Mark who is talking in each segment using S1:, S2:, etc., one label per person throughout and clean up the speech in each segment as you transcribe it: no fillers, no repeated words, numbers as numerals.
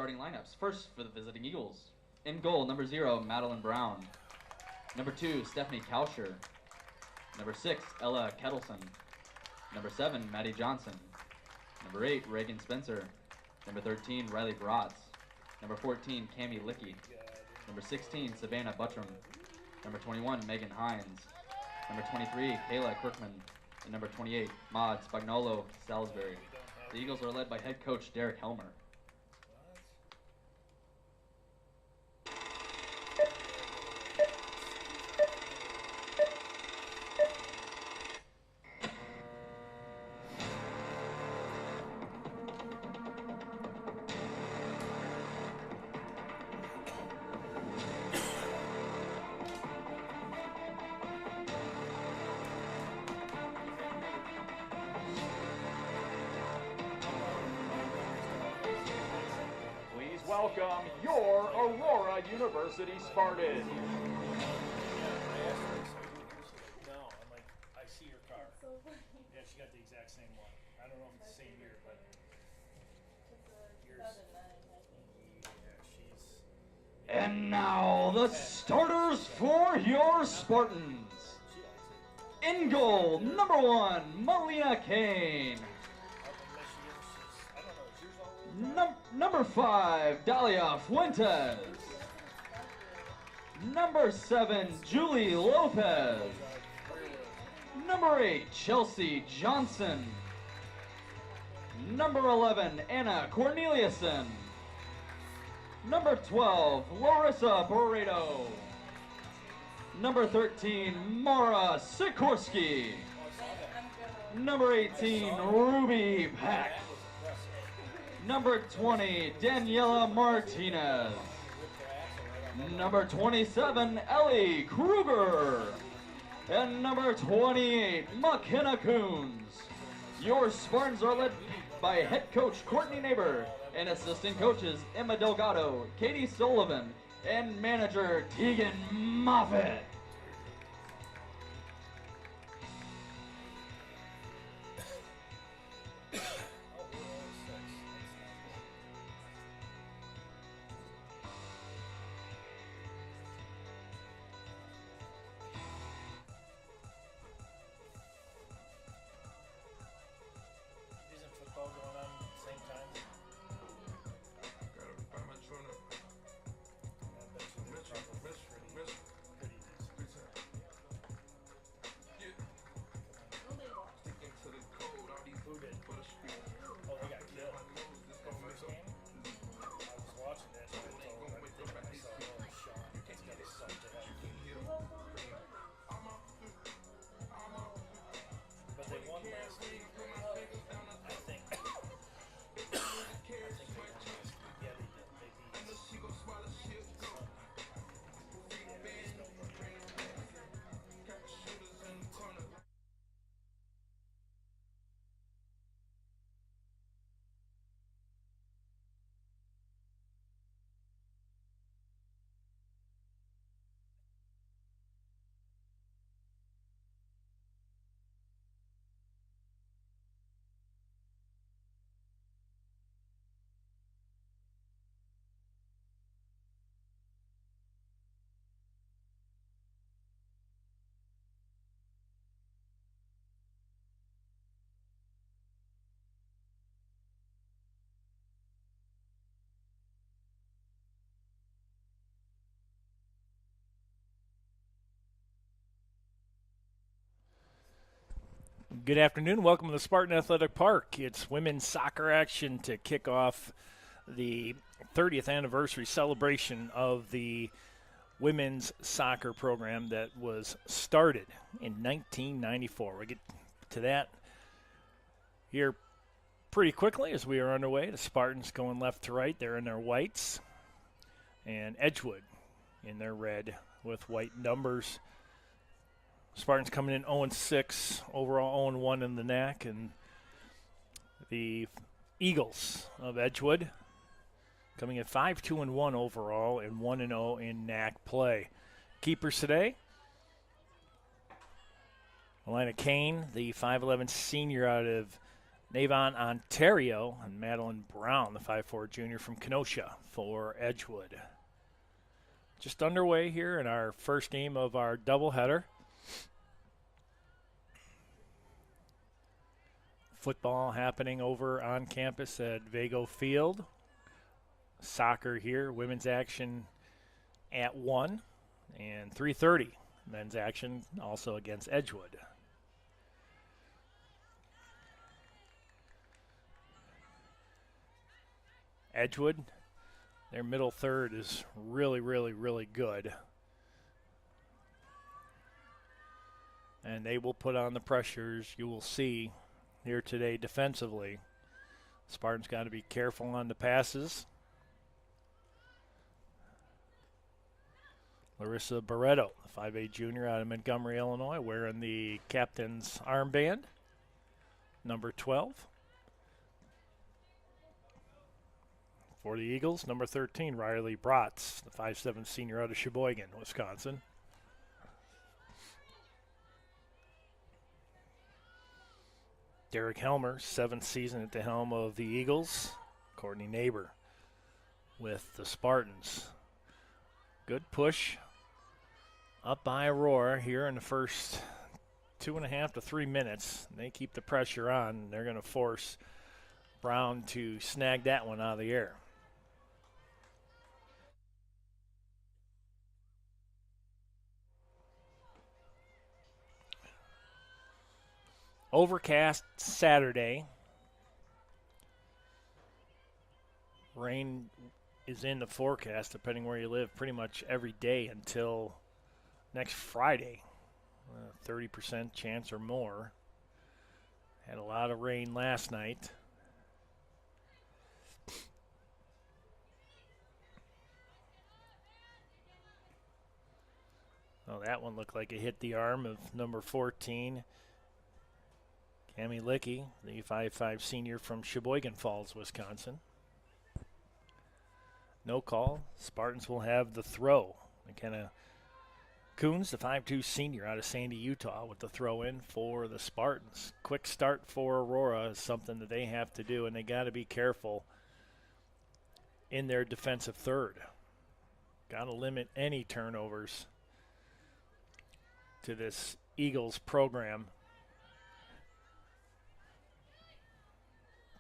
S1: starting lineups. First, for the visiting Eagles. In goal, number 0, Madeline Brown. Number 2, Stephanie Kauscher. Number 6, Ella Kettleson. Number 7, Maddie Johnson. Number 8, Reagan Spencer. Number 13, Riley Bratz. Number 14, Cami Licky. Number 16, Savannah Buttram. Number 21, Megan Hines. Number 23, Kayla Kirkman. And number 28, Maud Spagnolo Salisbury. The Eagles are led by head coach Derek Helmer.
S2: Welcome your Aurora University Spartans.
S3: No, I'm like, I see your car. Yeah, she got the exact same one. I don't know if it's the same year, but yours. Yeah, she's.
S2: And now the starters for your Spartans. In goal, number 1, Malia Kane. Number 5, Dalia Fuentes. Number 7, Julie Lopez. Number 8, Chelsea Johnson. Number 11, Anna Corneliuson. Number 12, Larissa Barreto. Number 13, Mara Sikorsky. Number 18, Ruby Pack. Number 20, Daniela Martinez. Number 27, Ellie Kruger. And number 28, McKenna Coons. Your Spartans are led by head coach Courtney Neighbor and assistant coaches Emma Delgado, Katie Sullivan, and manager Tegan Moffitt.
S3: Isn't football going on at the same time?
S4: Buy my joint up.
S3: I bet you they're probably pretty decent.
S4: Sticking to the code, all these
S3: Who did?
S4: for the street.
S3: Oh, they got killed. The first game? I was watching that and I told myself, oh, Sean, it's gotta suck to have But they won last week. I think. I think they won last week. Yeah, they did. They beat
S5: Good afternoon. Welcome to the Spartan Athletic Park. It's women's soccer action to kick off the 30th anniversary celebration of the women's soccer program that was started in 1994. We'll get to that here pretty quickly as we are underway. The Spartans going left to right. They're in their whites. And Edgewood in their red with white numbers. Spartans coming in 0-6, overall 0-1 in the NAC, and the Eagles of Edgewood coming in 5-2-1 overall and 1-0 in NAC play. Keepers today, Alana Kane, the 5'11 senior out of Navon Ontario, and Madeline Brown, the 5'4 junior from Kenosha for Edgewood. Just underway here in our first game of our doubleheader. Football happening over on campus at Vago Field. Soccer here, women's action at 1 and 3:30. Men's action also against Edgewood. Edgewood, their middle third is really, really, really good. And they will put on the pressures you will see here today defensively. Spartans got to be careful on the passes. Larissa Barreto, the 5'8 junior out of Montgomery, Illinois, wearing the captain's armband, number 12. For the Eagles, number 13, Riley Bratz, the 5'7 senior out of Sheboygan, Wisconsin. Derek Helmer, 7th season at the helm of the Eagles. Courtney Neighbor with the Spartans. Good push up by Aurora here in the first 2.5 to 3 minutes. They keep the pressure on. They're going to force Brown to snag that one out of the air. Overcast Saturday. Rain is in the forecast, depending where you live, pretty much every day until next Friday. 30% chance or more. Had a lot of rain last night. Oh, that one looked like it hit the arm of number 14. Cami Licky, the 5'5 senior from Sheboygan Falls, Wisconsin. No call. Spartans will have the throw. McKenna Coons, the 5'2 senior out of Sandy, Utah, with the throw in for the Spartans. Quick start for Aurora is something that they have to do, and they got to be careful in their defensive third. Got to limit any turnovers to this Eagles program.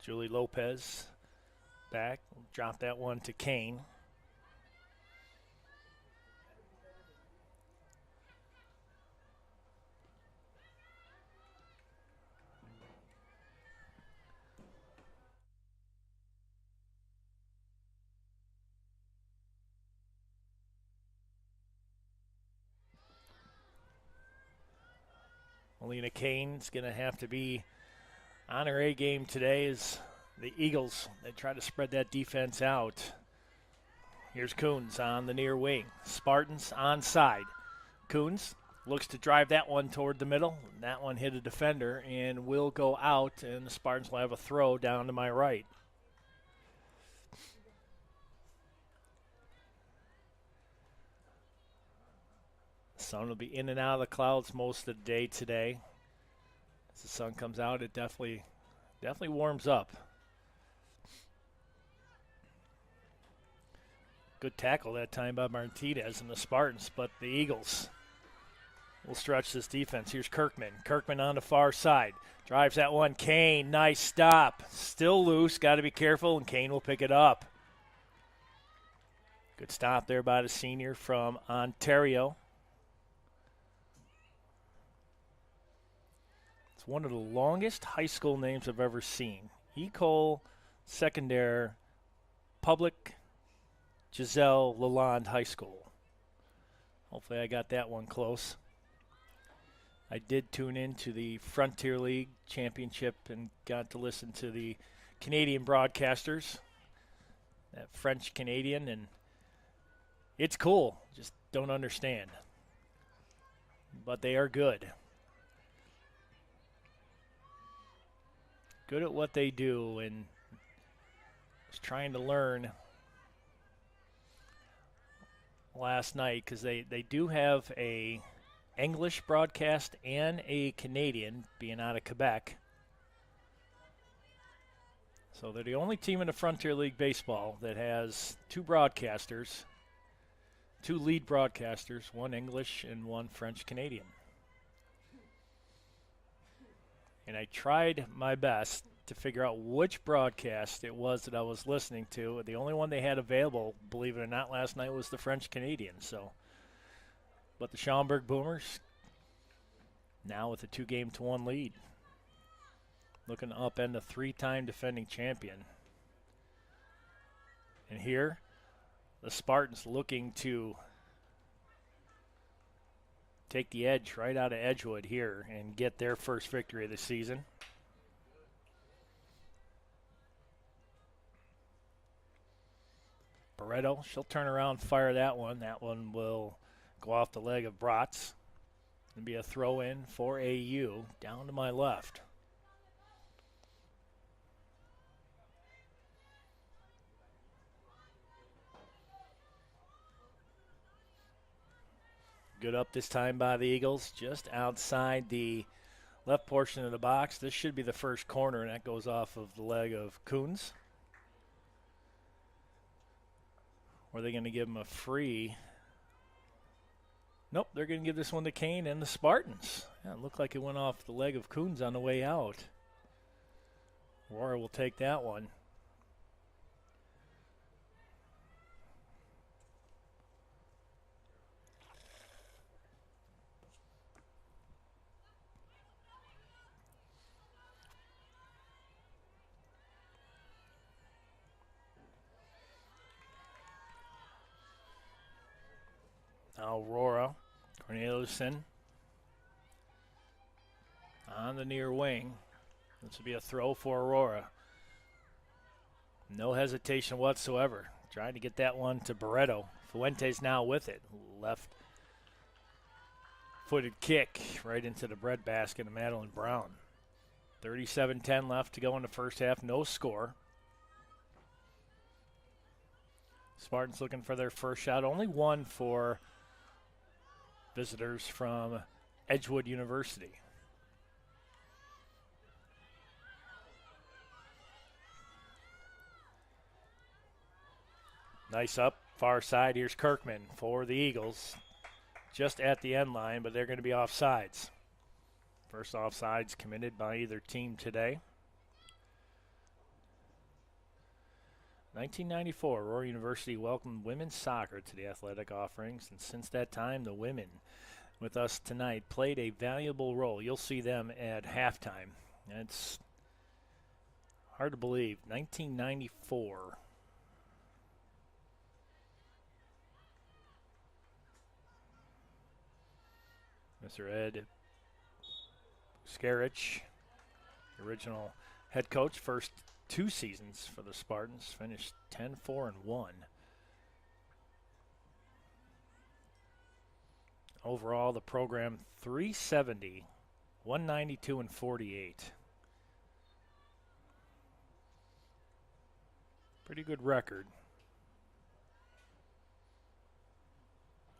S5: Julie Lopez back. Drop that one to Kane. Melina Kane's going to have to be on her A game today as the Eagles, they try to spread that defense out. Here's Coons on the near wing. Spartans onside. Coons looks to drive that one toward the middle. That one hit a defender and will go out, and the Spartans will have a throw down to my right. The sun will be in and out of the clouds most of the day today. As the sun comes out, it definitely warms up. Good tackle that time by Martinez and the Spartans, but the Eagles will stretch this defense. Here's Kirkman. Kirkman on the far side. Drives that one. Kane, nice stop. Still loose. Got to be careful, and Kane will pick it up. Good stop there by the senior from Ontario. It's one of the longest high school names I've ever seen. Ecole Secondaire Public Giselle Lalonde High School. Hopefully I got that one close. I did tune in to the Frontier League Championship and got to listen to the Canadian broadcasters, that French Canadian, and it's cool. Just don't understand. But they are good. Good at what they do, and was trying to learn last night because they do have a English broadcast and a Canadian, being out of Quebec. So they're the only team in the Frontier League Baseball that has two broadcasters, two lead broadcasters, one English and one French Canadian. And I tried my best to figure out which broadcast it was that I was listening to. The only one they had available, believe it or not, last night was the French Canadian. But the Schaumburg Boomers now with a 2-1 lead, looking to upend a 3-time defending champion. And here, the Spartans looking to take the edge right out of Edgewood here and get their first victory of the season. Barreto, she'll turn around, fire that one. That one will go off the leg of Bratz. It'll be a throw in for AU down to my left. Good up this time by the Eagles, just outside the left portion of the box. This should be the first corner, and that goes off of the leg of Coons. Or are they going to give him a free? Nope, they're going to give this one to Kane and the Spartans. Yeah, it looked like it went off the leg of Coons on the way out. Aurora will take that one. Aurora Corneliuson on the near wing. This will be a throw for Aurora. No hesitation whatsoever. Trying to get that one to Barreto. Fuentes now with it. Left footed kick right into the breadbasket of Madeline Brown. 37-10 left to go in the first half. No score. Spartans looking for their first shot. Only one for visitors from Edgewood University. Nice up, far side. Here's Kirkman for the Eagles. Just at the end line, but they're going to be offsides. First offsides committed by either team today. 1994, Aurora University welcomed women's soccer to the athletic offerings, and since that time, the women with us tonight played a valuable role. You'll see them at halftime. It's hard to believe. 1994. Mr. Ed Skarich, original head coach, first 2 seasons for the Spartans, finished 10-4-1. Overall, the program 370, 192 and 48. Pretty good record.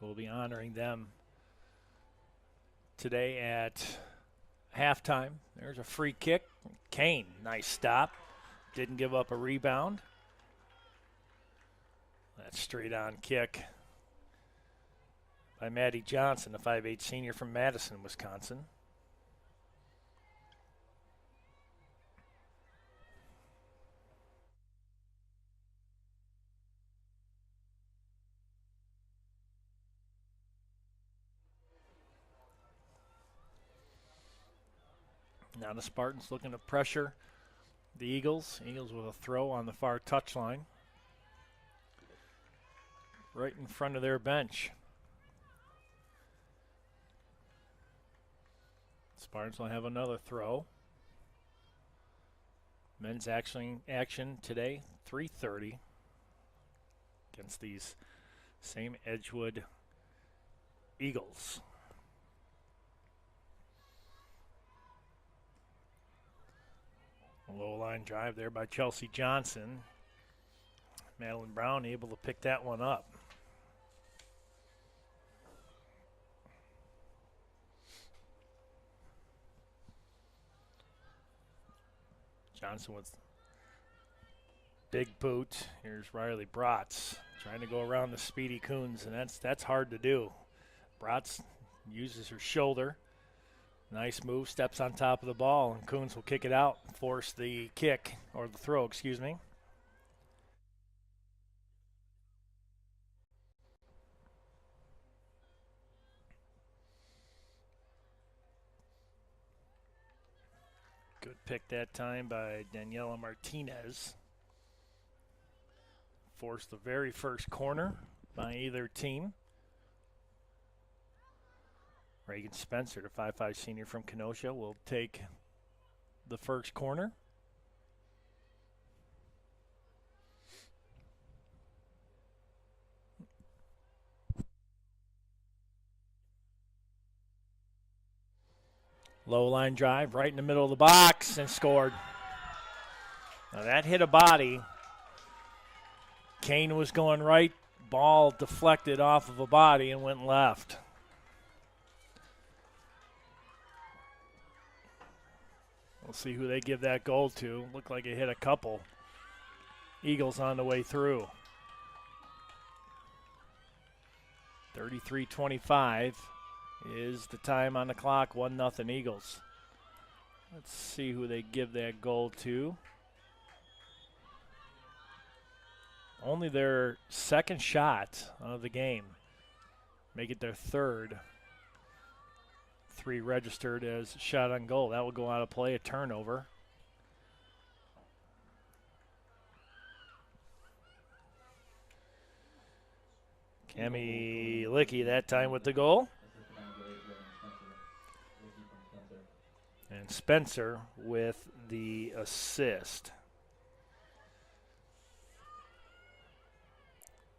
S5: We'll be honoring them today at halftime. There's a free kick. Kane, nice stop. Didn't give up a rebound. That straight-on kick by Maddie Johnson, a 5'8" senior from Madison, Wisconsin. Now the Spartans looking to pressure the Eagles. Eagles with a throw on the far touchline, right in front of their bench. Spartans will have another throw. Men's action today, 3:30 against these same Edgewood Eagles. A low line drive there by Chelsea Johnson. Madeline Brown able to pick that one up. Johnson with Big boot. Here's Riley Bratz trying to go around the speedy Coons, and that's hard to do. Bratz uses her shoulder. Nice move, steps on top of the ball, and Coons will kick it out, force the kick, or the throw, excuse me. Good pick that time by Daniela Martinez. Forced the very first corner by either team. Reagan Spencer, the 5'5" senior from Kenosha, will take the first corner. Low line drive right in the middle of the box and scored. Now that hit a body. Kane was going right. Ball deflected off of a body and went left. We'll see who they give that goal to. Looked like it hit a couple. Eagles on the way through. 33-25 is the time on the clock. 1-0 Eagles. Let's see who they give that goal to. Only their second shot of the game. Make it their third. 3 registered as shot on goal. That will go out of play, a turnover. Cami Licky that time with the goal. And Spencer with the assist.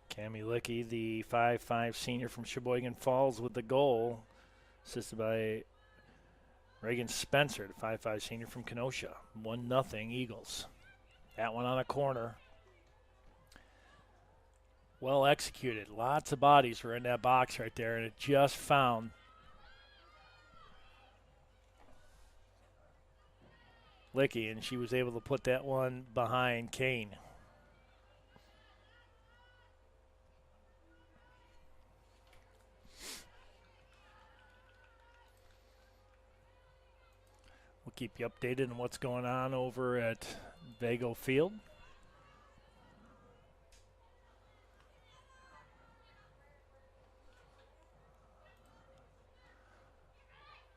S5: Cami Licky, the 5'5" senior from Sheboygan Falls with the goal. Assisted by Reagan Spencer, the 5'5" senior from Kenosha. 1-0 Eagles. That one on a corner. Well executed. Lots of bodies were in that box right there, and it just found Licky, and she was able to put that one behind Kane. We'll keep you updated on what's going on over at Vago Field.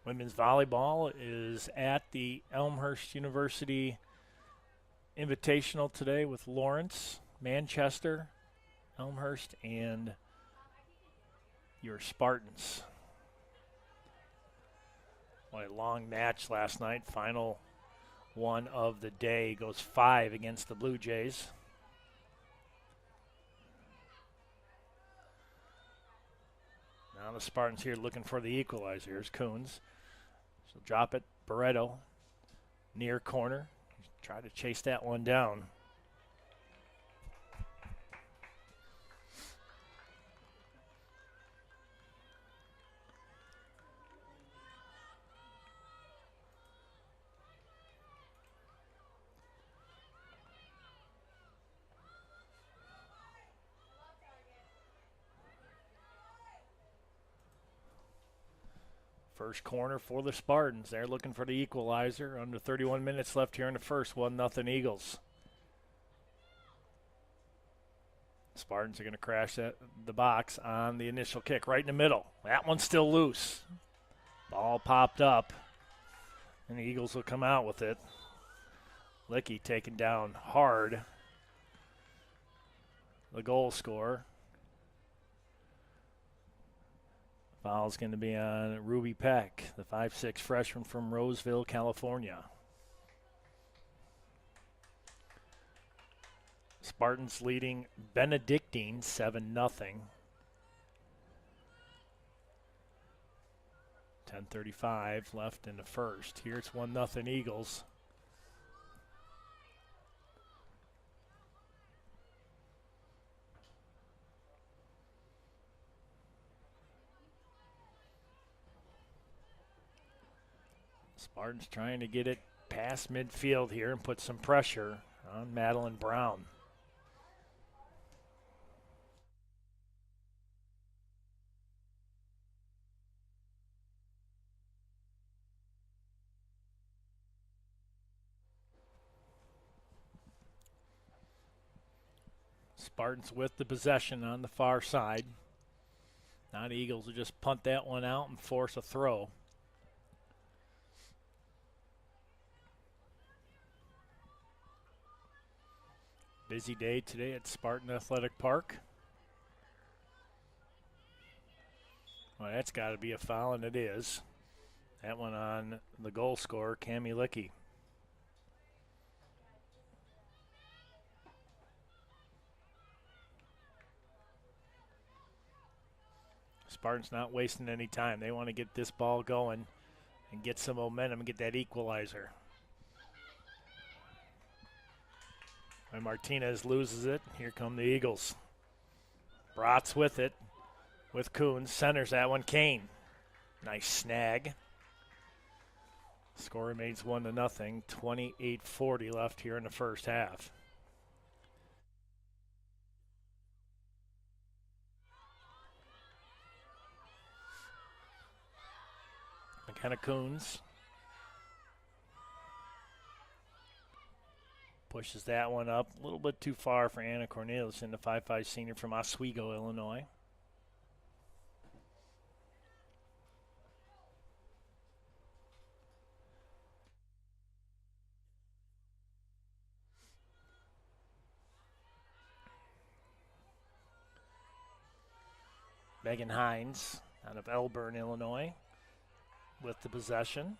S5: Women's volleyball is at the Elmhurst University Invitational today with Lawrence, Manchester, Elmhurst, and your Spartans. What a long match last night. Final one of the day goes 5 against the Blue Jays. Now the Spartans here looking for the equalizer. Here's Coons. She'll drop it. Barreto, near corner. Try to chase that one down. First corner for the Spartans. They're looking for the equalizer. Under 31 minutes left here in the first. 1-0 Eagles. Spartans are going to crash the box on the initial kick right in the middle. That one's still loose. Ball popped up, and the Eagles will come out with it. Licky taken down hard. The goal scorer. Foul's going to be on Ruby Peck, the 5'6" freshman from Roseville, California. Spartans leading Benedictine 7-0. 10:35 left in the first. Here it's 1-0 Eagles. Spartans trying to get it past midfield here and put some pressure on Madeline Brown. Spartans with the possession on the far side. Now the Eagles will just punt that one out and force a throw. Busy day today at Spartan Athletic Park. Well, that's got to be a foul, and it is. That one on the goal scorer, Cami Licky. Spartans not wasting any time. They want to get this ball going and get some momentum and get that equalizer. And Martinez loses it. Here come the Eagles. Bratz with it. With Coons. Centers that one. Kane. Nice snag. Score remains 1-0. 28:40 left here in the first half. McKenna Coons pushes that one up a little bit too far for Anna Corneliuson, the 5'5" senior from Oswego, Illinois. Megan Hines out of Elburn, Illinois, with the possession.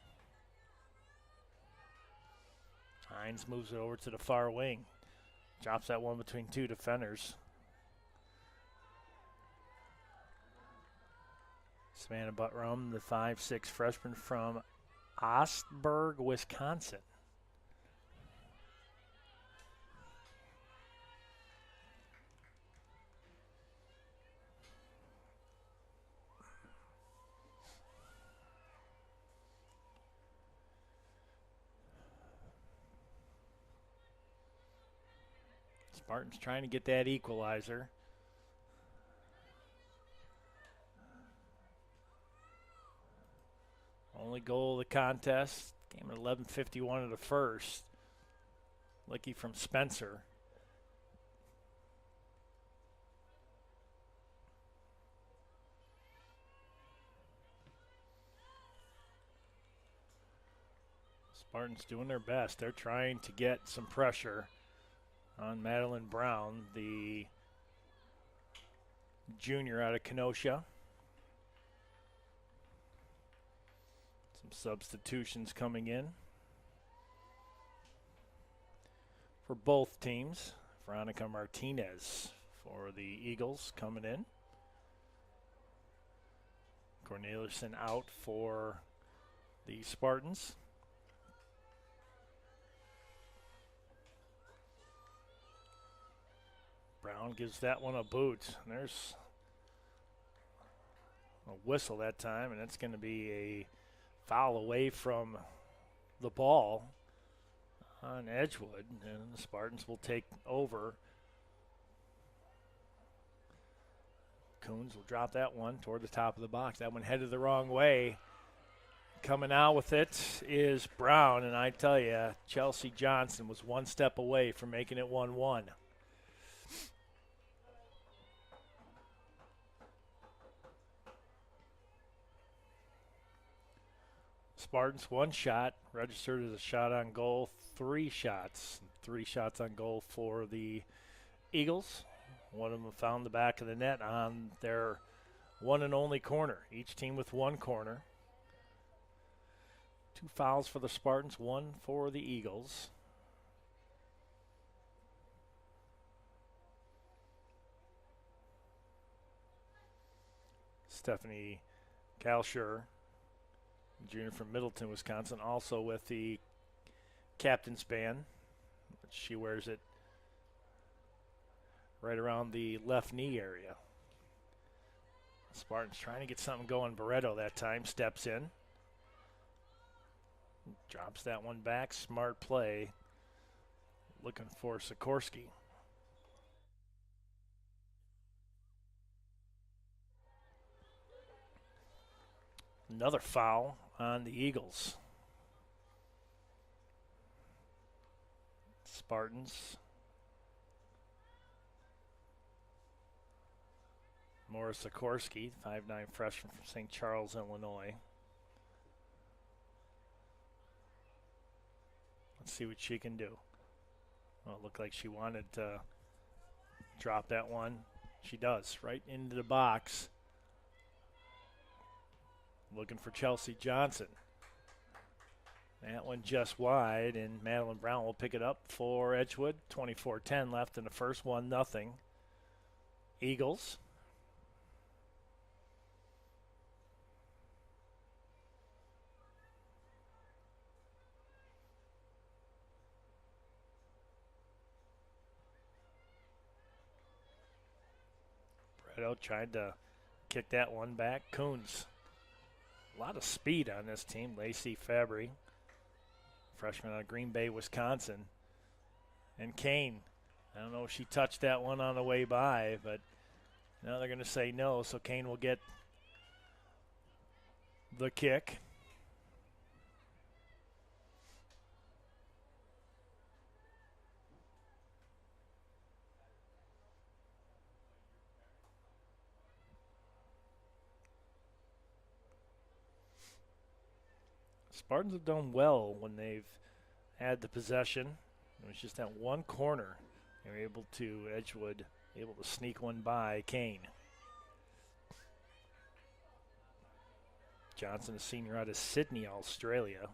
S5: Hines moves it over to the far wing. Drops that one between two defenders. Savannah Buttram, the 5'6" freshman from Ostburg, Wisconsin. Spartans trying to get that equalizer. Only goal of the contest. Came at 11:51 of the first. Licky from Spencer. Spartans doing their best. They're trying to get some pressure on Madeline Brown, the junior out of Kenosha. Some substitutions coming in for both teams. Veronica Martinez for the Eagles coming in. Corneliuson out for the Spartans. Brown gives that one a boot. And there's a whistle that time, and it's going to be a foul away from the ball on Edgewood, and the Spartans will take over. Coons will drop that one toward the top of the box. That one headed the wrong way. Coming out with it is Brown, and I tell you, Chelsea Johnson was one step away from making it 1-1. Spartans, one shot, registered as a shot on goal, 3 shots. 3 shots on goal for the Eagles. One of them found the back of the net on their one and only corner. Each team with one corner. 2 fouls for the Spartans, 1 for the Eagles. Stephanie Kalsher, junior from Middleton, Wisconsin, also with the captain's band. She wears it right around the left knee area. Spartans trying to get something going. Barreto that time steps in. Drops that one back. Smart play. Looking for Sikorsky. Another foul on the Eagles. Spartans Morris Sikorsky, 5'9" freshman from St. Charles, Illinois. Let's see what she can do. Well, it looked like she wanted to drop that one. She does, right into the box. Looking for Chelsea Johnson. That one just wide, and Madeline Brown will pick it up for Edgewood. 24-10 left in the first, 1-0. Eagles. Bredo tried to kick that one back. Coons. A lot of speed on this team. Lacey Fabry, freshman out of Green Bay, Wisconsin. And Kane. I don't know if she touched that one on the way by, but now they're going to say no, so Kane will get the kick. Spartans have done well when they've had the possession. It was just that one corner. They were able to, Edgewood, able to sneak one by Kane. Johnson, a senior out of Sydney, Australia.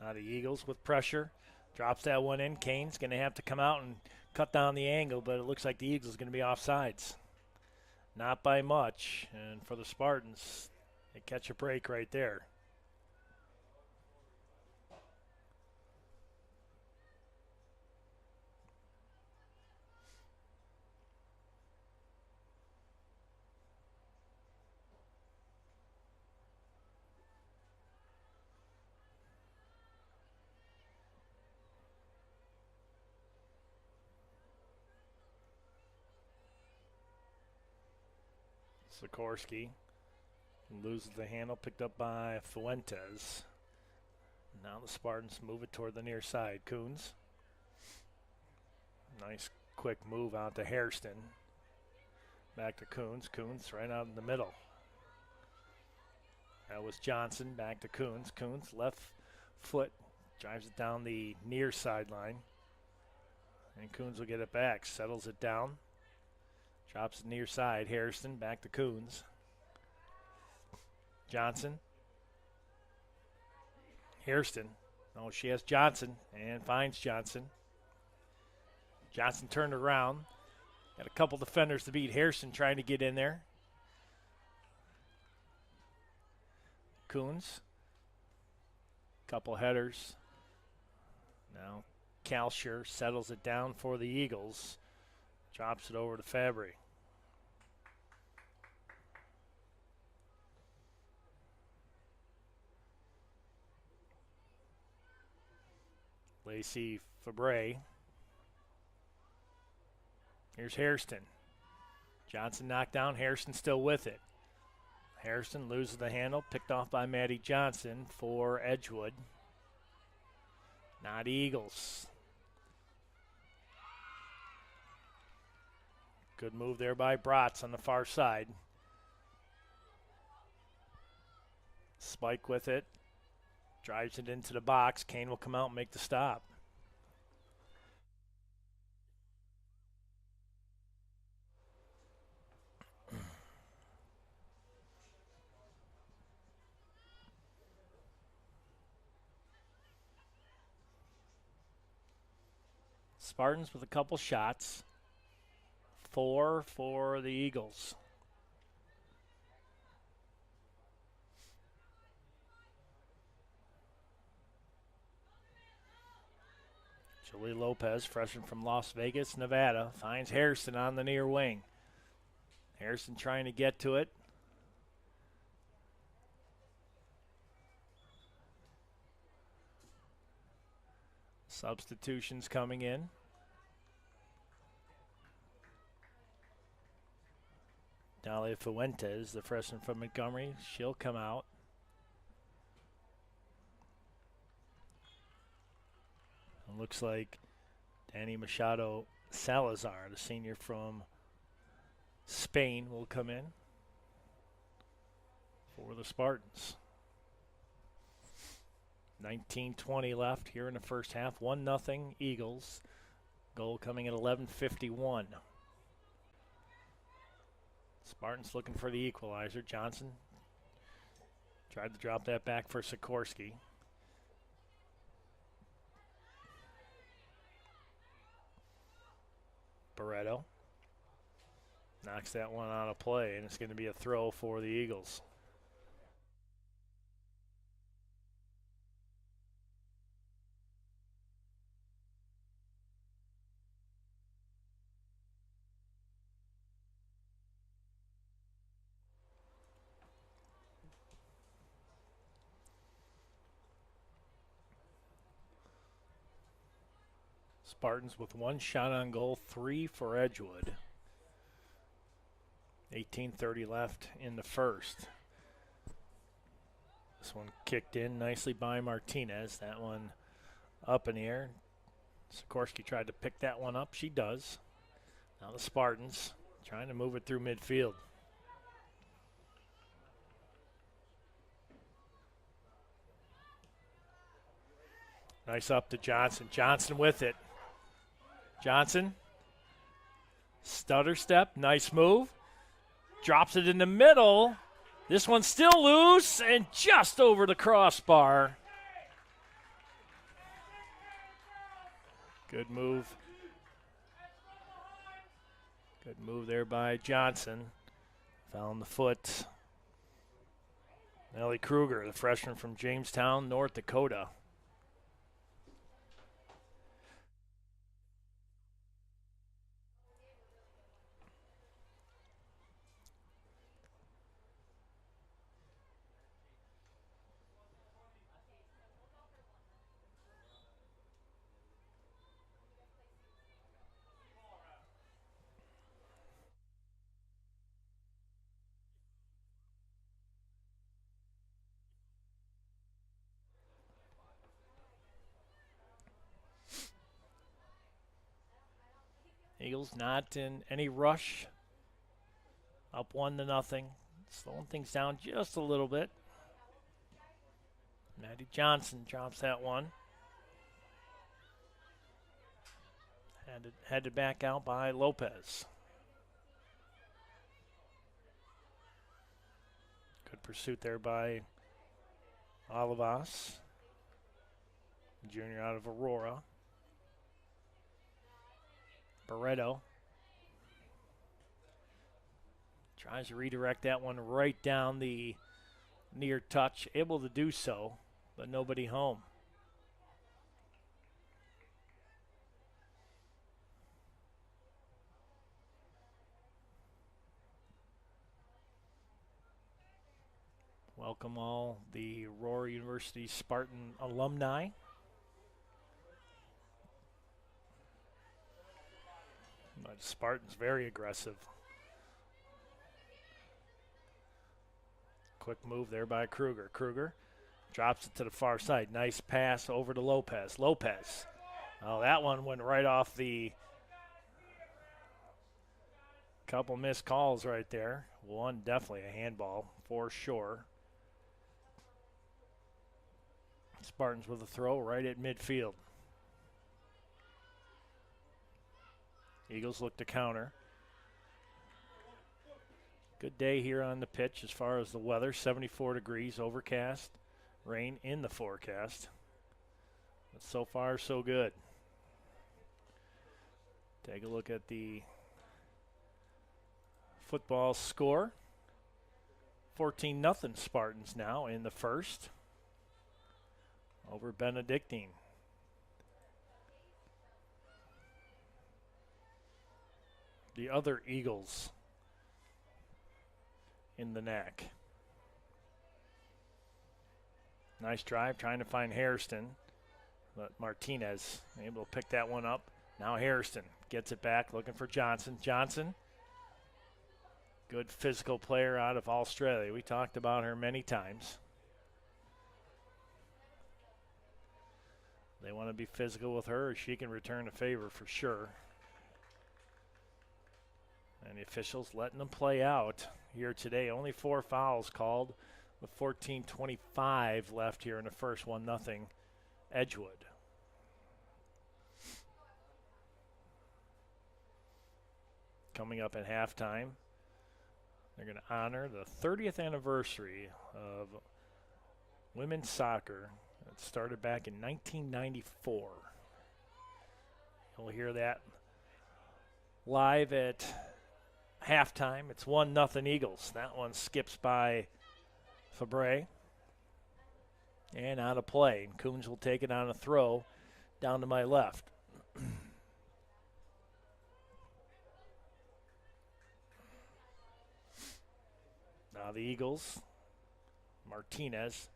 S5: Now the Eagles with pressure. Drops that one in. Kane's going to have to come out and cut down the angle, but it looks like the Eagles are going to be offsides. Not by much, and for the Spartans, they catch a break right there. Sikorsky loses the handle, picked up by Fuentes. Now the Spartans move it toward the near side. Coons. Nice quick move out to Hairston. Back to Coons. Coons right out in the middle. That was Johnson. Back to Coons. Coons left foot drives it down the near sideline. And Coons will get it back. Settles it down. Drops it near side. Hairston back to Coons. Johnson. Hairston. Oh, she has Johnson and finds Johnson. Johnson turned around. Got a couple defenders to beat. Hairston trying to get in there. Coons. Couple headers. Now Kalsher settles it down for the Eagles. Drops it over to Fabry. Lacey Fabre. Here's Hairston. Johnson knocked down. Hairston still with it. Hairston loses the handle. Picked off by Maddie Johnson for Edgewood. Not Eagles. Good move there by Bratz on the far side. Spike with it. Drives it into the box. Kane will come out and make the stop. Spartans with a couple shots. 4 for the Eagles. Julie Lopez, freshman from Las Vegas, Nevada, finds Hairston on the near wing. Hairston trying to get to it. Substitutions coming in. Dalia Fuentes, the freshman from Montgomery, she'll come out. looks like Danny Machado Salazar, the senior from Spain, will come in for the Spartans. 19:20 left here in the first half. 1-0 Eagles. Goal coming at 11:51. Spartans looking for the equalizer. Johnson tried to drop that back for Sikorsky. Barreto knocks that one out of play, and it's going to be a throw for the Eagles. Spartans with 1 shot on goal, 3 for Edgewood. 18:30 left in the first. This one kicked in nicely by Martinez. That one up in the air. Sikorsky tried to pick that one up. She does. Now the Spartans trying to move it through midfield. Nice up to Johnson. Johnson with it. Johnson, stutter step, nice move. Drops it in the middle. This one's still loose and just over the crossbar. Good move. Good move there by Johnson. Found the foot. Ellie Kruger, the freshman from Jamestown, North Dakota. Eagles not in any rush. Up 1-0. Slowing things down just a little bit. Maddie Johnson drops that one. Headed back out by Lopez. Good pursuit there by Olivas, junior out of Aurora. Barreto tries to redirect that one right down the near touch. Able to do so, but nobody home. Welcome all the Aurora University Spartan alumni. But Spartans very aggressive. Quick move there by Kruger. Kruger drops it to the far side. Nice pass over to Lopez. Lopez. Oh, that one went right off the couple missed calls right there. One definitely a handball for sure. Spartans with a throw right at midfield. Eagles look to counter. Good day here on the pitch as far as the weather. 74 degrees, overcast, rain in the forecast. But so far, so good. Take a look at the football score. 14-0 Spartans now in the first over Benedictine. The other Eagles in the neck. Nice drive, trying to find Hairston, but Martinez able to pick that one up. Now Hairston gets it back, looking for Johnson. Johnson, good physical player out of Australia. We talked about her many times. They want to be physical with her. She can return a favor for sure. And the officials letting them play out here today. Only 4 fouls called with 14:25 left here in the first. 1-0 Edgewood. Coming up at halftime, they're going to honor the 30th anniversary of women's soccer. It started back in 1994. You'll hear that live at halftime. It's 1-0 Eagles. That one skips by Fabre. And out of play. Coons will take it on a throw down to my left. Now the Eagles. Martinez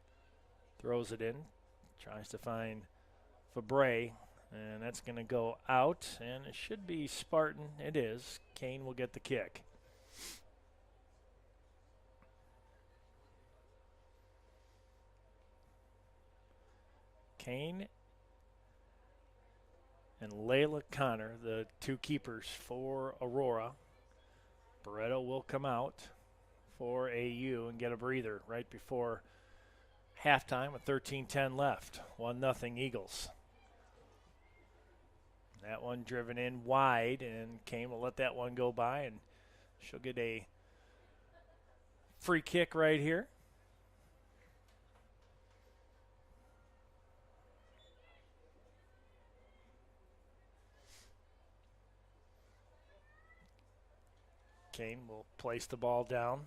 S5: throws it in. Tries to find Fabre. And that's going to go out. And it should be Spartan. It is. Kane will get the kick. Kane and Layla Connor, the 2 keepers for Aurora. Barreto will come out for AU and get a breather right before halftime with 13:10 left. 1-0 Eagles. That one driven in wide, and Kane will let that one go by, and she'll get a free kick right here. Kane will place the ball down.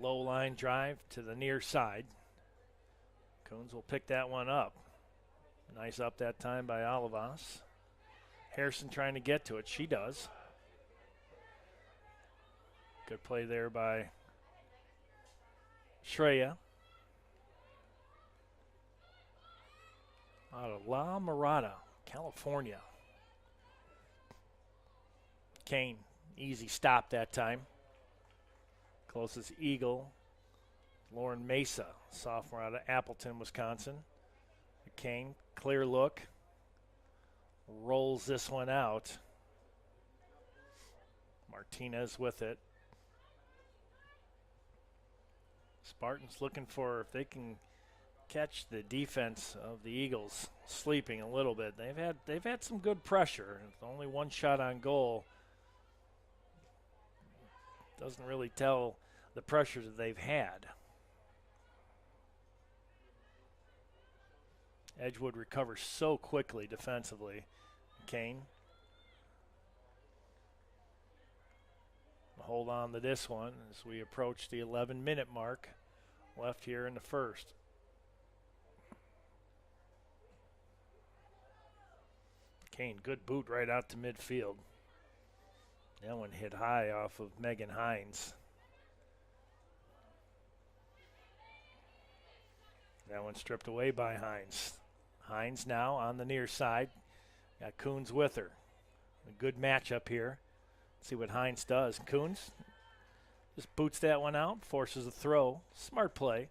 S5: Low line drive to the near side. Coons will pick that one up. Nice up that time by Olivas. Harrison trying to get to it. She does. Good play there by Shreya. Out of La Mirada, California. Kane, easy stop that time. Closest Eagle, Lauren Mesa, sophomore out of Appleton, Wisconsin. Kane, clear look, rolls this one out. Martinez with it. Spartans looking for if they can catch the defense of the Eagles sleeping a little bit. They've had some good pressure. Only 1 shot on goal. Doesn't really tell the pressure that they've had. Edgewood recovers so quickly defensively. Kane. Hold on to this one as we approach the 11-minute mark left here in the first. Kane, good boot right out to midfield. That one hit high off of Megan Hines. That one stripped away by Hines. Hines now on the near side. Got Coons with her. A good matchup here. See what Hines does. Coons just boots that one out, forces a throw. Smart play.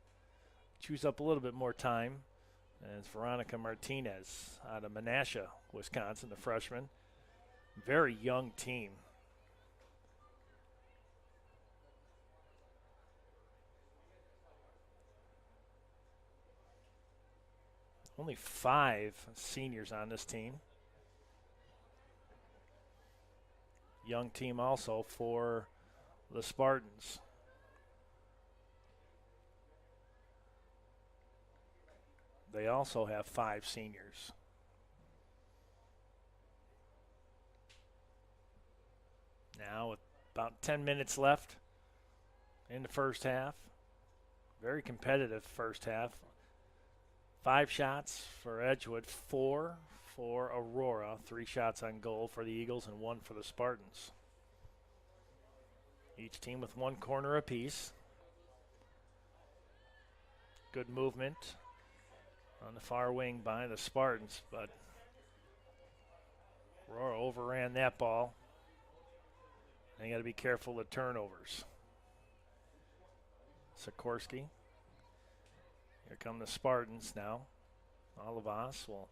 S5: Chews up a little bit more time. And it's Veronica Martinez out of Menasha, Wisconsin, the freshman. Very young team. Only 5 seniors on this team. Young team also for the Spartans. They also have 5 seniors. Now with about 10 minutes left in the first half. Very competitive first half. 5 shots for Edgewood, 4 for Aurora, 3 shots on goal for the Eagles and 1 for the Spartans. Each team with 1 corner apiece. Good movement on the far wing by the Spartans, but Aurora overran that ball. And you got to be careful of turnovers. Sikorsky. Here come the Spartans now. Olivas will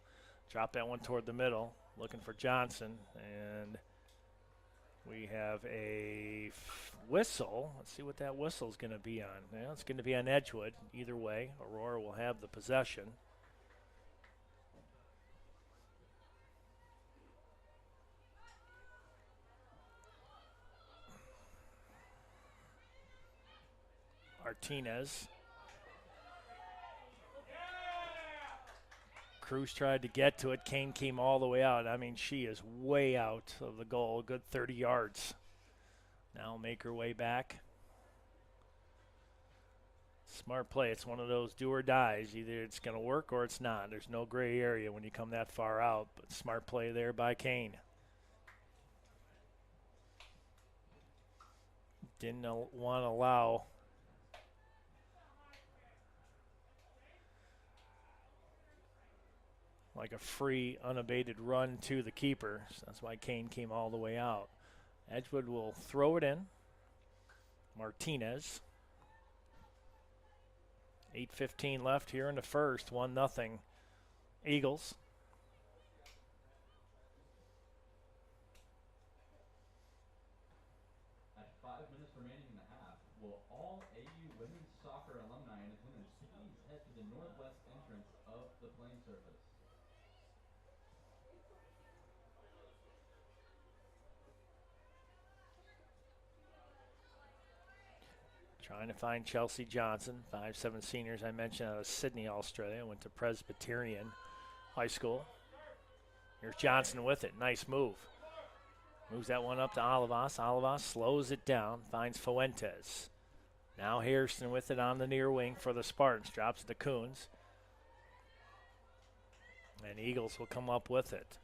S5: drop that one toward the middle, looking for Johnson, and we have a whistle. Let's see what that whistle is going to be on. Well, it's going to be on Edgewood. Either way, Aurora will have the possession. Martinez. Cruz tried to get to it. Kane came all the way out. I mean, she is way out of the goal, a good 30 yards. Now make her way back. Smart play. It's one of those do or dies. Either it's going to work or it's not. There's no gray area when you come that far out, but smart play there by Kane. Didn't want to allow like a free, unabated run to the keeper. So that's why Kane came all the way out. Edgewood will throw it in. Martinez. 8:15 left here in the first. 1-0 Eagles.
S1: At 5 minutes remaining in the half, will all AU women's soccer alumni and attendants please head to the northwest entrance of the playing surface.
S5: Trying to find Chelsea Johnson, 5'7" seniors I mentioned out of Sydney, Australia. Went to Presbyterian High School. Here's Johnson with it. Nice move. Moves that one up to Olivas. Olivas slows it down, finds Fuentes. Now Hairston with it on the near wing for the Spartans. Drops it to Coons. And Eagles will come up with it.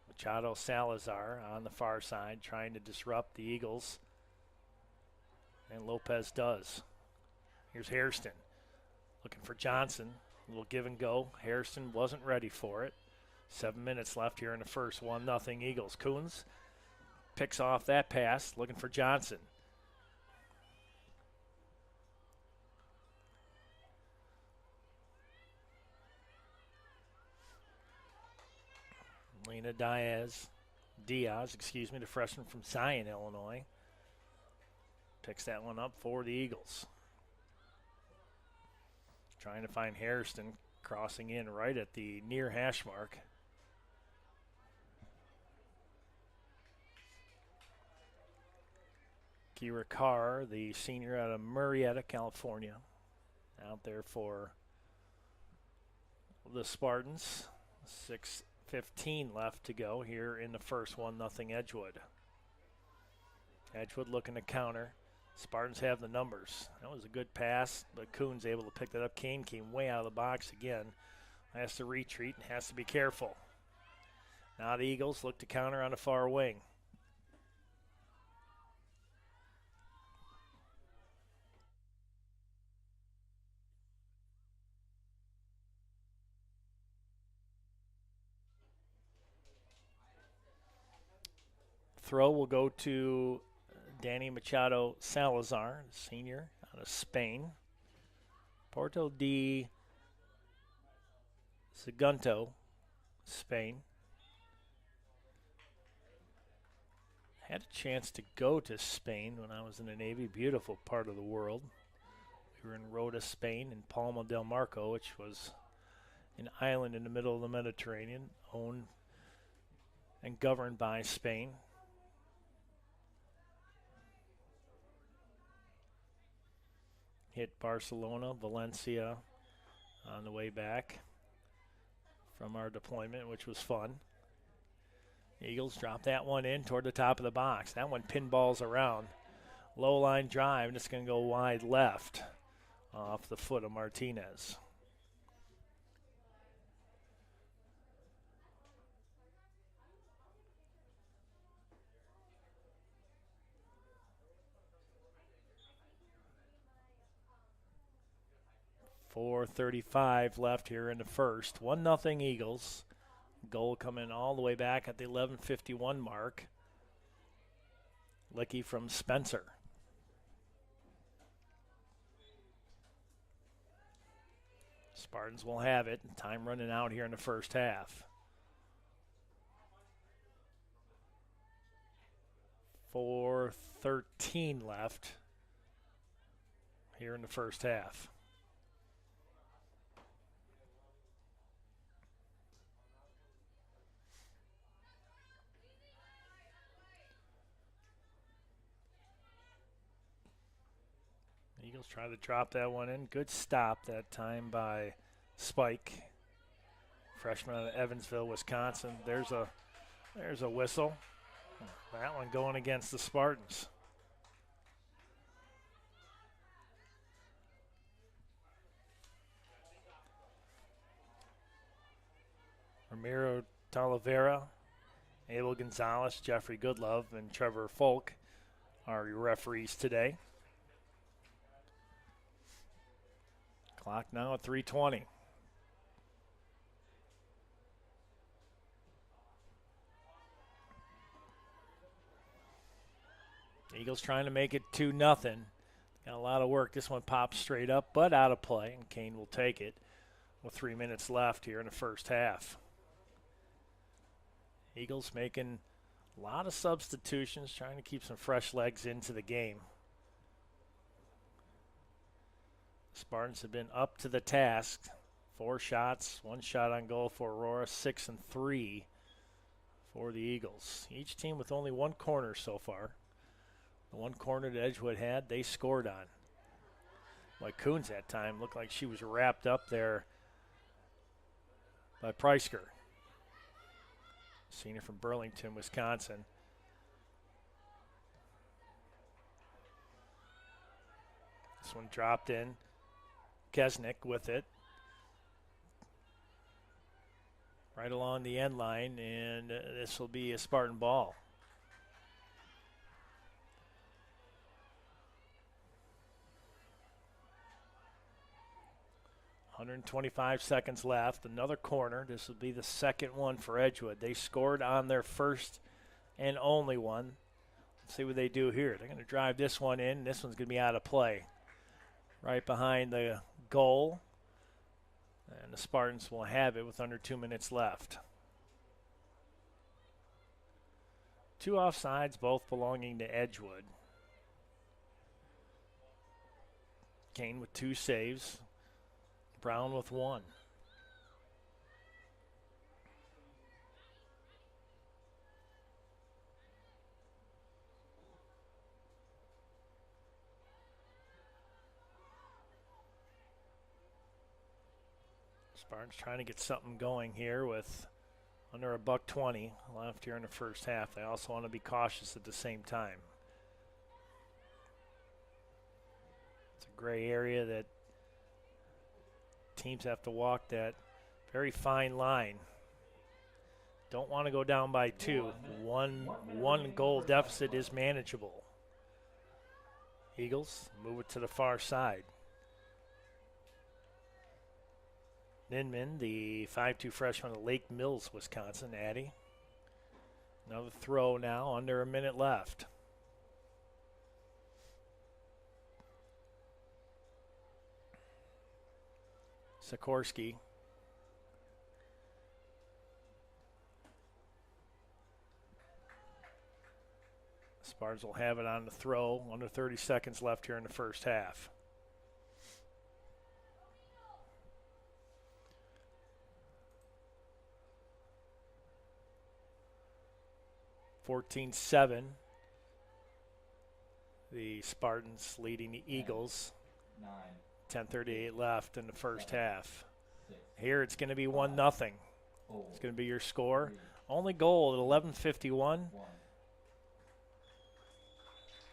S5: Machado Salazar on the far side trying to disrupt the Eagles. And Lopez does. Here's Hairston looking for Johnson. A little give and go. Hairston wasn't ready for it. 7 minutes left here in the first. 1-0 Eagles. Coons picks off that pass looking for Johnson. Lena Diaz, the freshman from Zion, Illinois. Picks that one up for the Eagles. Trying to find Hairston, crossing in right at the near hash mark. Kira Carr, the senior out of Murrieta, California, out there for the Spartans. 6:15 left to go here in the first. 1-0 Edgewood. Edgewood looking to counter. Spartans have the numbers. That was a good pass, but Coons able to pick that up. Kane came way out of the box again. Has to retreat and has to be careful. Now the Eagles look to counter on the far wing. Throw will go to Danny Machado Salazar, senior out of Spain. Porto de Sagunto, Spain. Had a chance to go to Spain when I was in the Navy. Beautiful part of the world. We were in Rota, Spain, and Palma del Marco, which was an island in the middle of the Mediterranean, owned and governed by Spain. Hit Barcelona, Valencia on the way back from our deployment, which was fun. Eagles drop that one in toward the top of the box. That one pinballs around. Low line drive, and it's going to go wide left off the foot of Martinez. 4:35 left here in the first. 1-0 Eagles. Goal coming all the way back at the 11:51 mark. Licky from Spencer. Spartans will have it. Time running out here in the first half. 4:13 left here in the first half. Eagles try to drop that one in. Good stop that time by Spike, freshman out of Evansville, Wisconsin. There's a whistle. That one going against the Spartans. Ramiro Talavera, Abel Gonzalez, Jeffrey Goodlove, and Trevor Folk are your referees today. Clock now at 3:20. Eagles trying to make it 2-0. Got a lot of work. This one pops straight up, but out of play, and Kane will take it with 3 minutes left here in the first half. Eagles making a lot of substitutions, trying to keep some fresh legs into the game. Spartans have been up to the task. 4 shots, 1 shot on goal for Aurora, 6 and 3 for the Eagles. Each team with only 1 corner so far. The 1 corner that Edgewood had, they scored on. Like Coons that time looked like she was wrapped up there by Preisker. Senior from Burlington, Wisconsin. This one dropped in. Kesnick with it. Right along the end line, and this will be a Spartan ball. .125 seconds left. Another corner. This will be the second one for Edgewood. They scored on their first and only one. Let's see what they do here. They're going to drive this one in. This one's going to be out of play. Right behind the goal. And the Spartans will have it with under 2 minutes left. 2 offsides, both belonging to Edgewood. Kane with 2 saves. Brown with 1. Spartans trying to get something going here with under $1.20 left here in the first half. They also want to be cautious at the same time. It's a gray area that teams have to walk that very fine line. Don't want to go down by 2. One goal deficit is manageable. Eagles move it to the far side. Ninman, the 5'2" freshman of Lake Mills, Wisconsin, Addy. Another throw now, under a minute left. Sikorsky. Spartans will have it on the throw. Under 30 seconds left here in the first half. (14-7). The Spartans leading the Eagles.
S1: 9.
S5: 10:38 left in the first half. Here it's going to be 1-0. It's going to be your score. Only goal at 11:51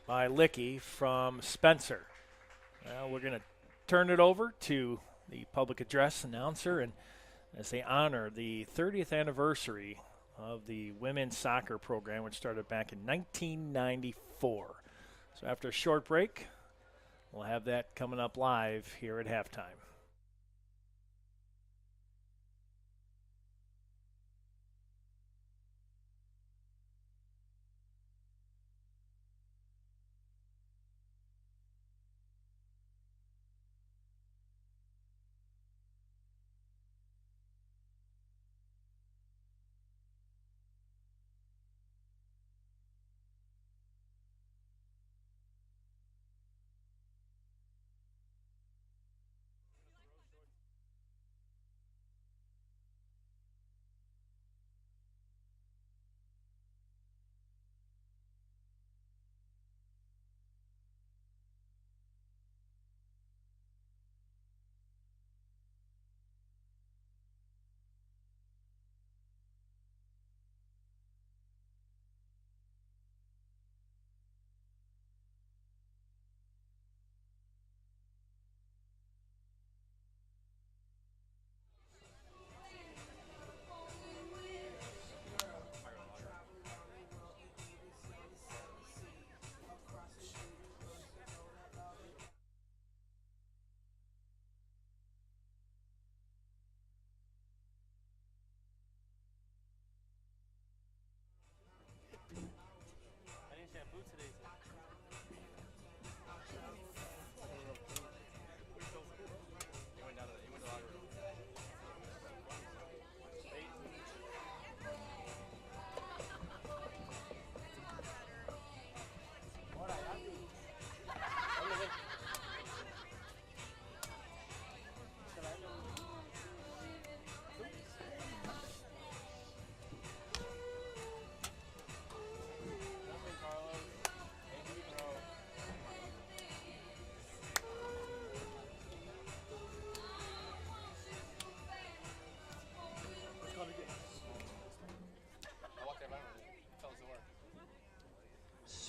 S5: by Licky from Spencer. Well, we're going to turn it over to the public address announcer, and as they honor the 30th anniversary of the women's soccer program, which started back in 1994. So after a short break, we'll have that coming up live here at halftime.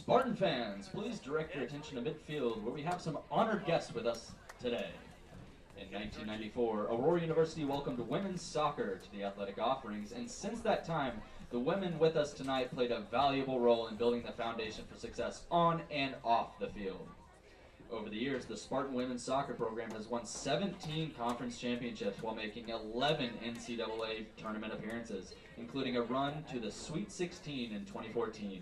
S2: Spartan fans, please direct your attention to midfield where we have some honored guests with us today. In 1994, Aurora University welcomed women's soccer to the athletic offerings, and since that time, the women with us tonight played a valuable role in building the foundation for success on and off the field. Over the years, the Spartan women's soccer program has won 17 conference championships while making 11 NCAA tournament appearances, including a run to the Sweet 16 in 2014.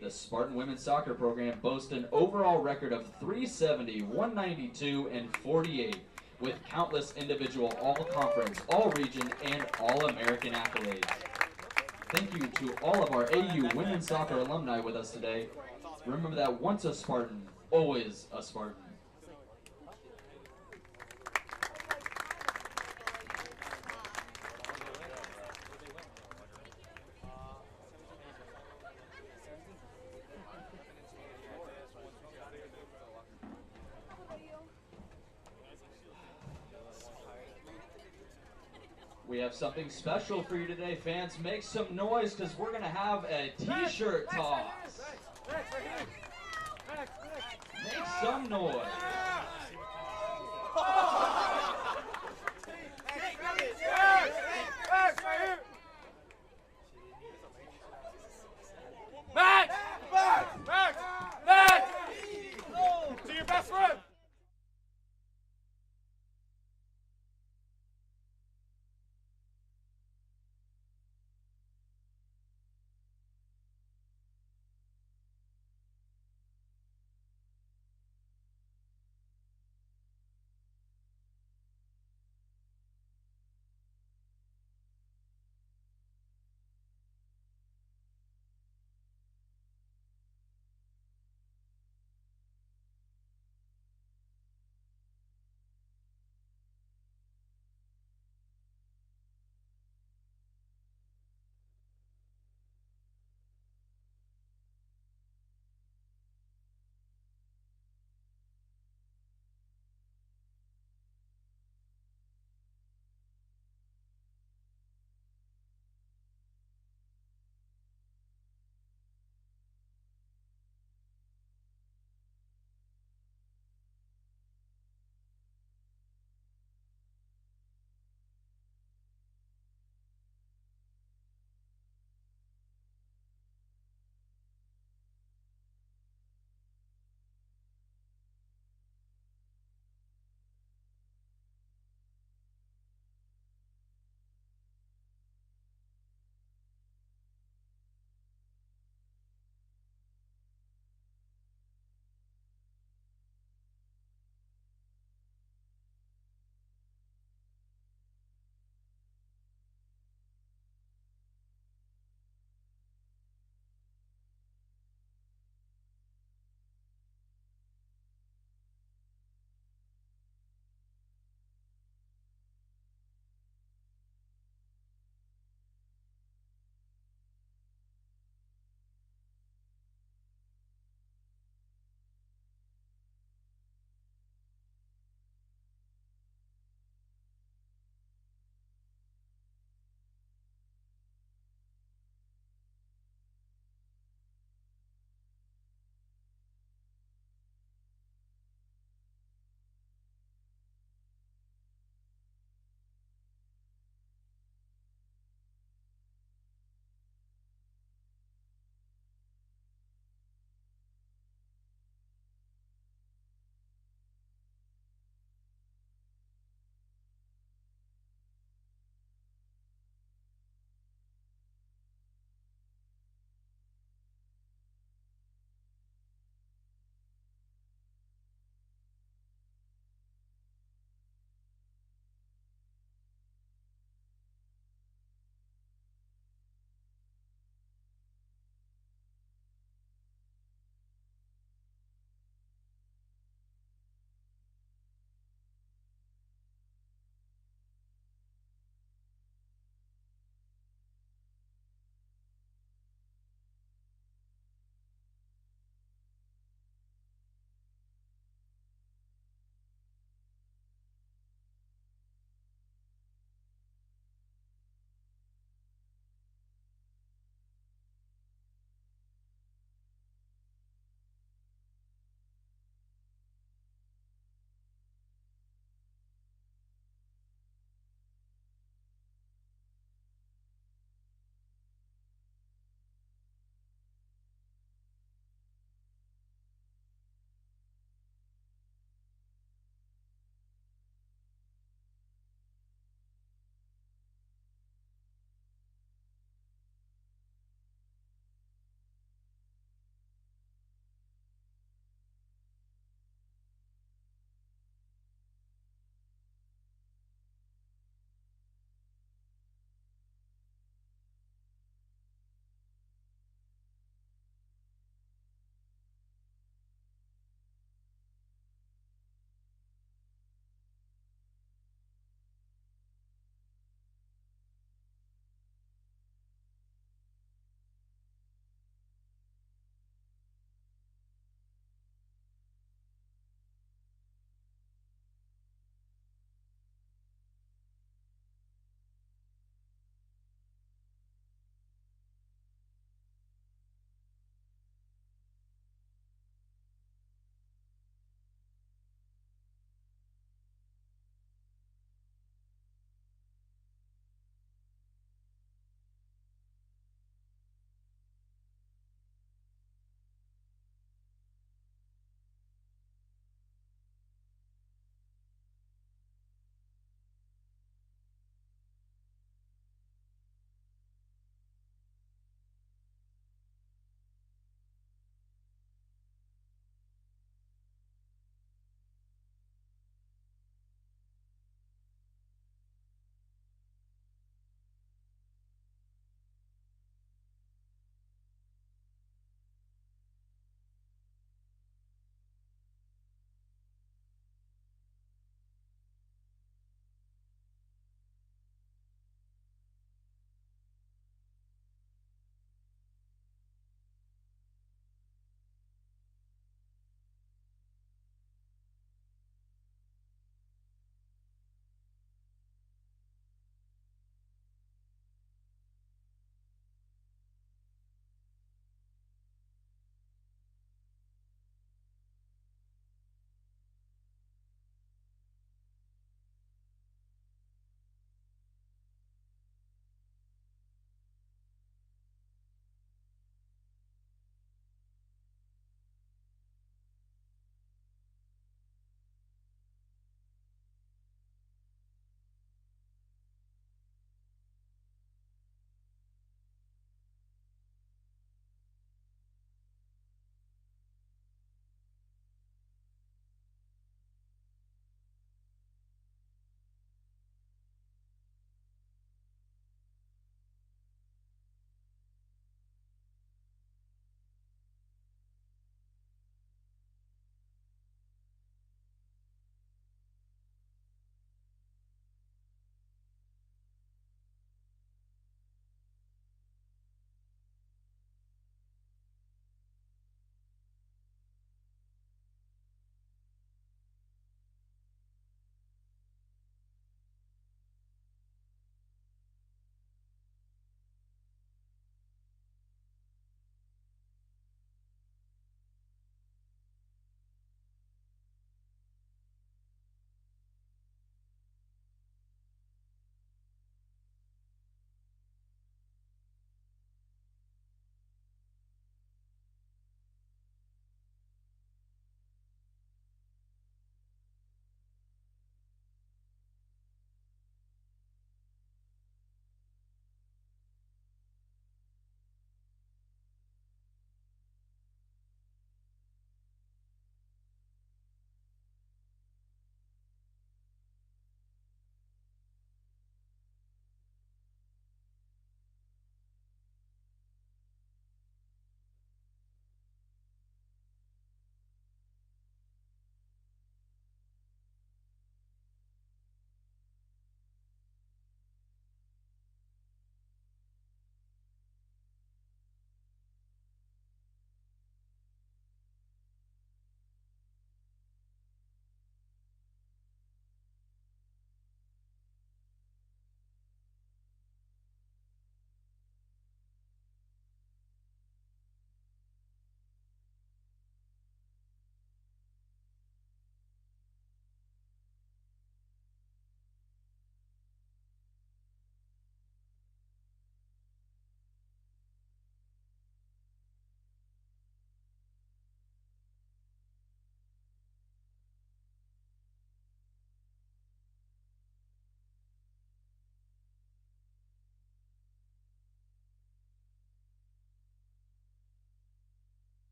S2: The Spartan women's soccer program boasts an overall record of 370, 192, and 48, with countless individual all-conference, all-region, and all-American accolades. Thank you to all of our AU women's soccer alumni with us today. Remember that once a Spartan, always a Spartan. We have something special for you today, fans. Make some noise because we're going to have a t-shirt toss. Make some noise.
S6: Back! Back! Back! Back! To your best friend!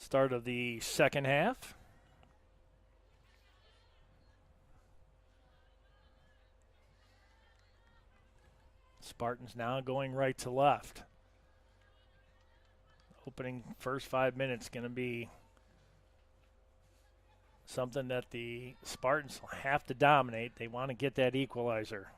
S5: Start of the second half. Spartans now going right to left. Opening first 5 minutes going to be something that the Spartans have to dominate. They want to get that equalizer.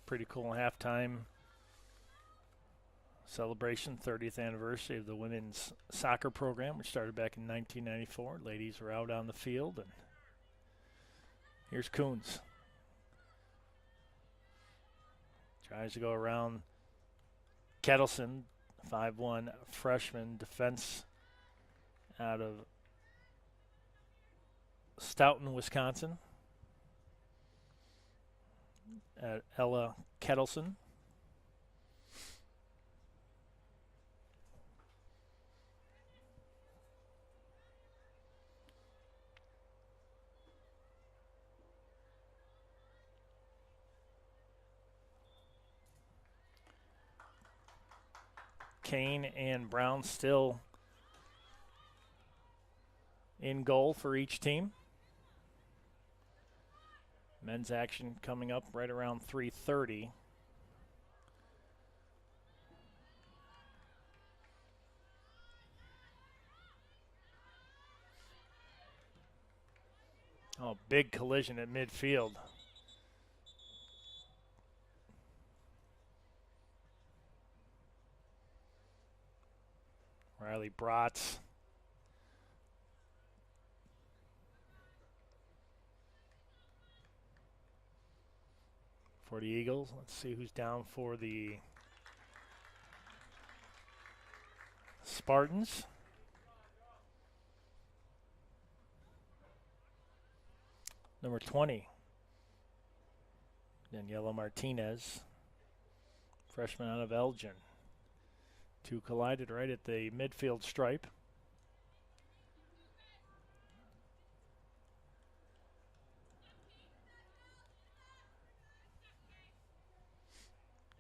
S5: Pretty cool halftime celebration, 30th anniversary of the women's soccer program, which started back in 1994. Ladies were out on the field, and here's Coons. Tries to go around Kettleson, 5'1" freshman defense out of Stoughton, Wisconsin. Ella Kettleson. Kane and Brown still in goal for each team. Men's action coming up right around 3:30. Oh, big collision at midfield. Riley Bratz. For the Eagles. Let's see who's down for the Spartans. Number 20, Daniela Martinez, freshman out of Elgin. Two collided right at the midfield stripe.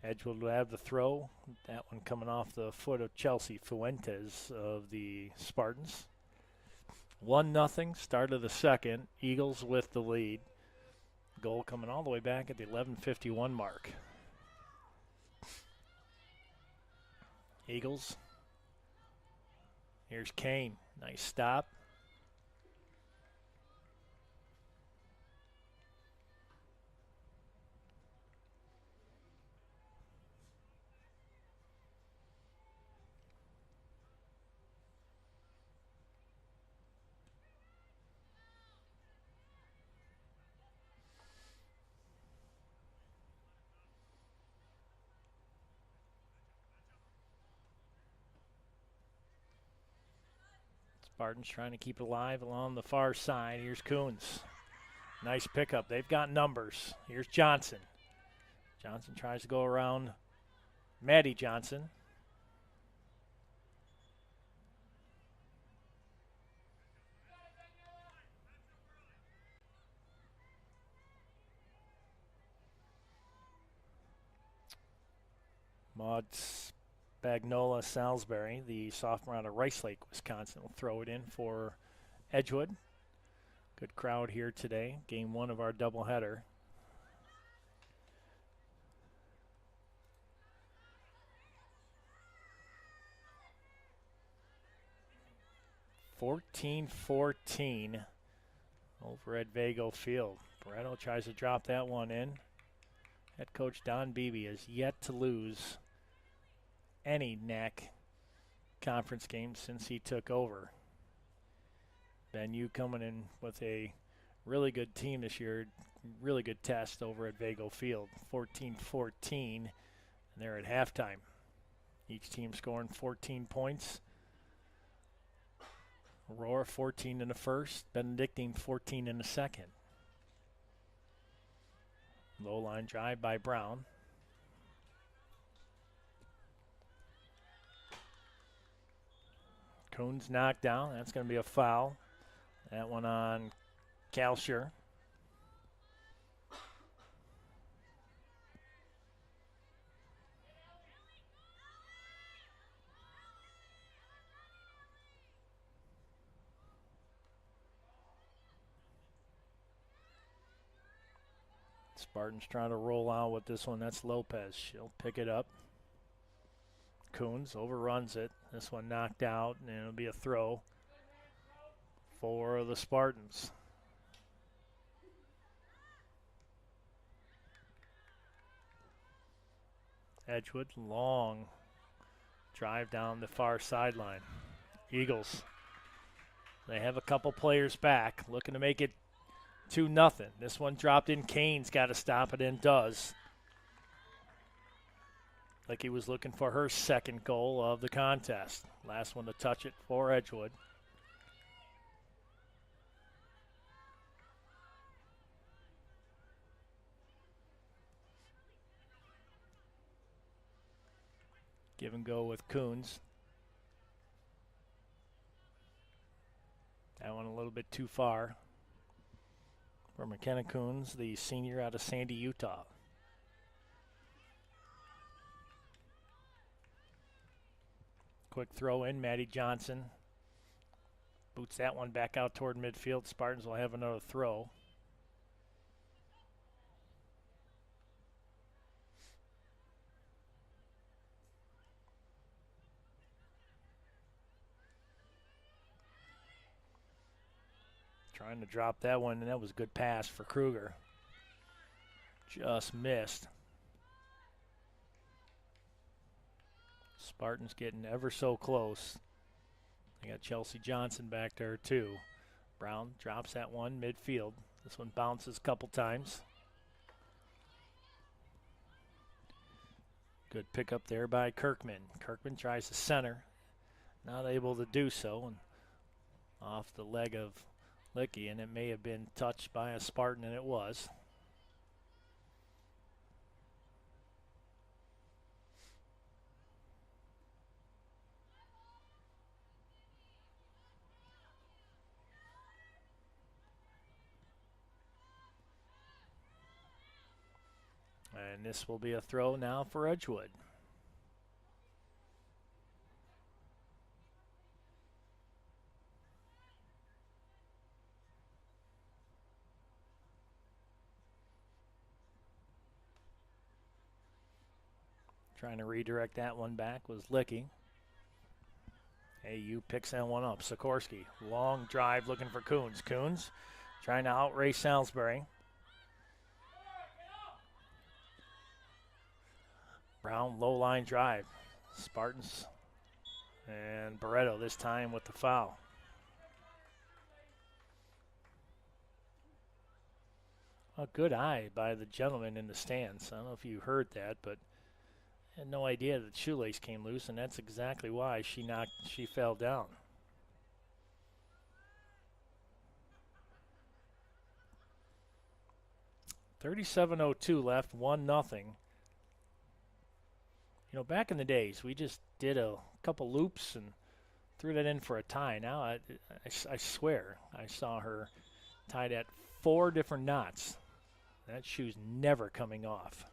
S5: Edgewood will have the throw. That one coming off the foot of Chelsea Fuentes of the Spartans. 1-0, start of the second. Eagles with the lead. Goal coming all the way back at the 11:51 mark. Eagles. Here's Kane. Nice stop. Spartans trying to keep it alive along the far side. Here's Coons. Nice pickup. They've got numbers. Here's Johnson. Johnson tries to go around Maddie Johnson. Maud Spagnola Salisbury, the sophomore out of Rice Lake, Wisconsin, will throw it in for Edgewood. Good crowd here today. Game one of our doubleheader. (14-14) over at Vago Field. Barreto tries to drop that one in. Head coach Don Beebe has yet to lose any NAC conference game since he took over. Ben, you coming in with a really good team this year, really good test over at Vago Field. 14-14, and they're at halftime. Each team scoring 14 points. Aurora 14 in the first, Benedictine 14 in the second. Low line drive by Brown. Coons knocked down. That's going to be a foul. That one on Kalsher. Spartans trying to roll out with this one. That's Lopez. She'll pick it up. Coons overruns it. This one knocked out, and it'll be a throw for the Spartans. Edgewood, long drive down the far sideline. Eagles, they have a couple players back, looking to make it 2-0. This one dropped in. Kane's got to stop it, and does. Like he was looking for her second goal of the contest. Last one to touch it for Edgewood. Give and go with Coons. That one a little bit too far for McKenna Coons, the senior out of Sandy, Utah. Quick throw in, Maddie Johnson boots that one back out toward midfield. Spartans will have another throw. Trying to drop that one, and that was a good pass for Kruger. Just missed. Spartans getting ever so close. They got Chelsea Johnson back there too. Brown drops that one midfield. This one bounces a couple times. Good pickup there by Kirkman. Kirkman tries to center. Not able to do so. And off the leg of Licky, and it may have been touched by a Spartan, and it was. And this will be a throw now for Edgewood. Trying to redirect that one back was Licky. AU picks that one up. Sikorsky, long drive looking for Coons. Coons trying to outrace Salisbury. Brown, low line drive. Spartans and Barreto this time with the foul. A good eye by the gentleman in the stands. I don't know if you heard that, but I had no idea that shoelace came loose, and that's exactly why she fell down. .37:02 left, 1-0. You know, back in the days, we just did a couple loops and threw that in for a tie. Now, I swear, I saw her tied at 4 different knots. That shoe's never coming off.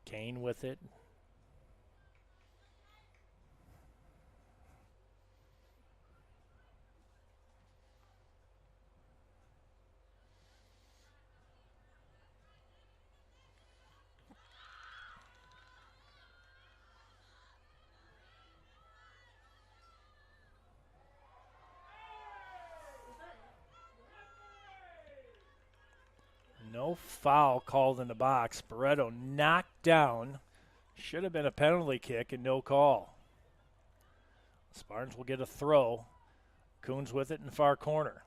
S5: Kane with it. No foul called in the box. Barreto knocked down. Should have been a penalty kick and no call. Spartans will get a throw. Coons with it in the far corner.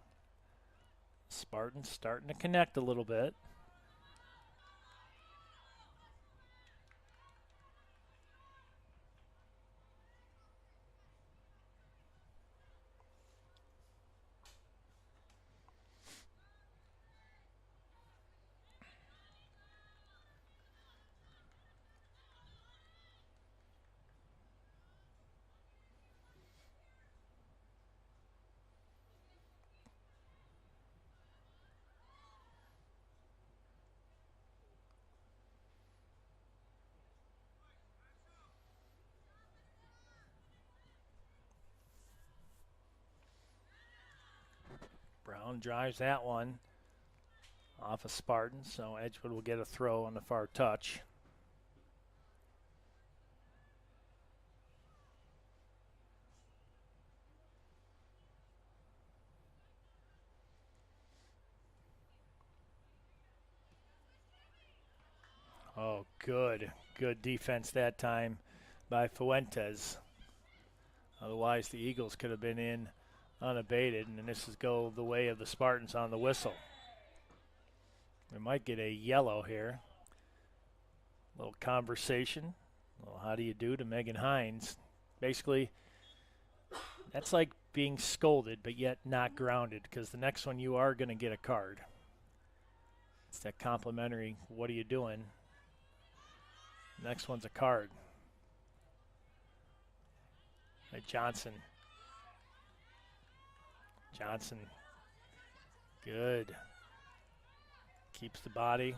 S5: Spartans starting to connect a little bit. Brown drives that one off of Spartan, so Edgewood will get a throw on the far touch. Oh, good defense that time by Fuentes. Otherwise, the Eagles could have been in unabated, and this is go the way of the Spartans on the whistle. We might get a yellow here. A little conversation. Well, how do you do to Megan Hines? Basically, that's like being scolded, but yet not grounded, because the next one you are going to get a card. It's that complimentary, what are you doing? Next one's a card. Hey, Johnson. Good. Keeps the body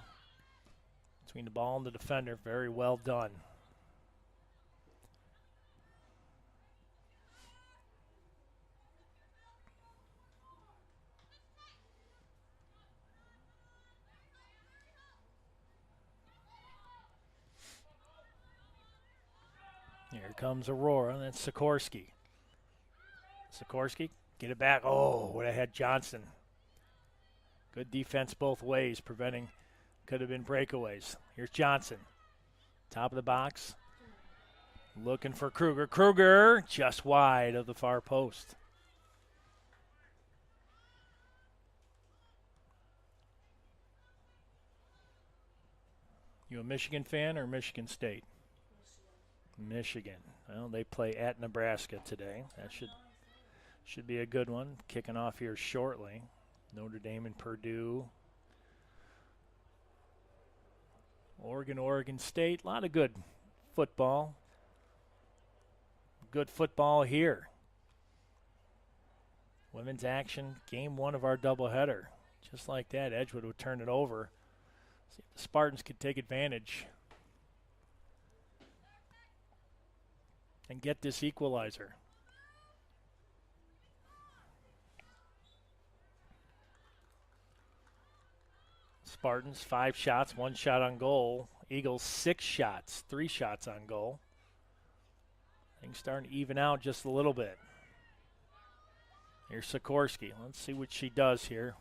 S5: between the ball and the defender. Very well done. Here comes Aurora. That's Sikorsky. Sikorsky, get it back. Oh, would have had Johnson. Good defense both ways, preventing, could have been breakaways. Here's Johnson. Top of the box. Looking for Kruger. Kruger just wide of the far post. You a Michigan fan or Michigan State? Michigan. Well, they play at Nebraska today. That should be a good one. Kicking off here shortly. Notre Dame and Purdue. Oregon State. A lot of good football. Good football here. Women's action. Game 1 of our doubleheader. Just like that, Edgewood would turn it over. See if the Spartans could take advantage and get this equalizer. Spartans 5 shots, 1 shot on goal. Eagles 6 shots, 3 shots on goal. Things starting to even out just a little bit. Here's Sikorsky. Let's see what she does here.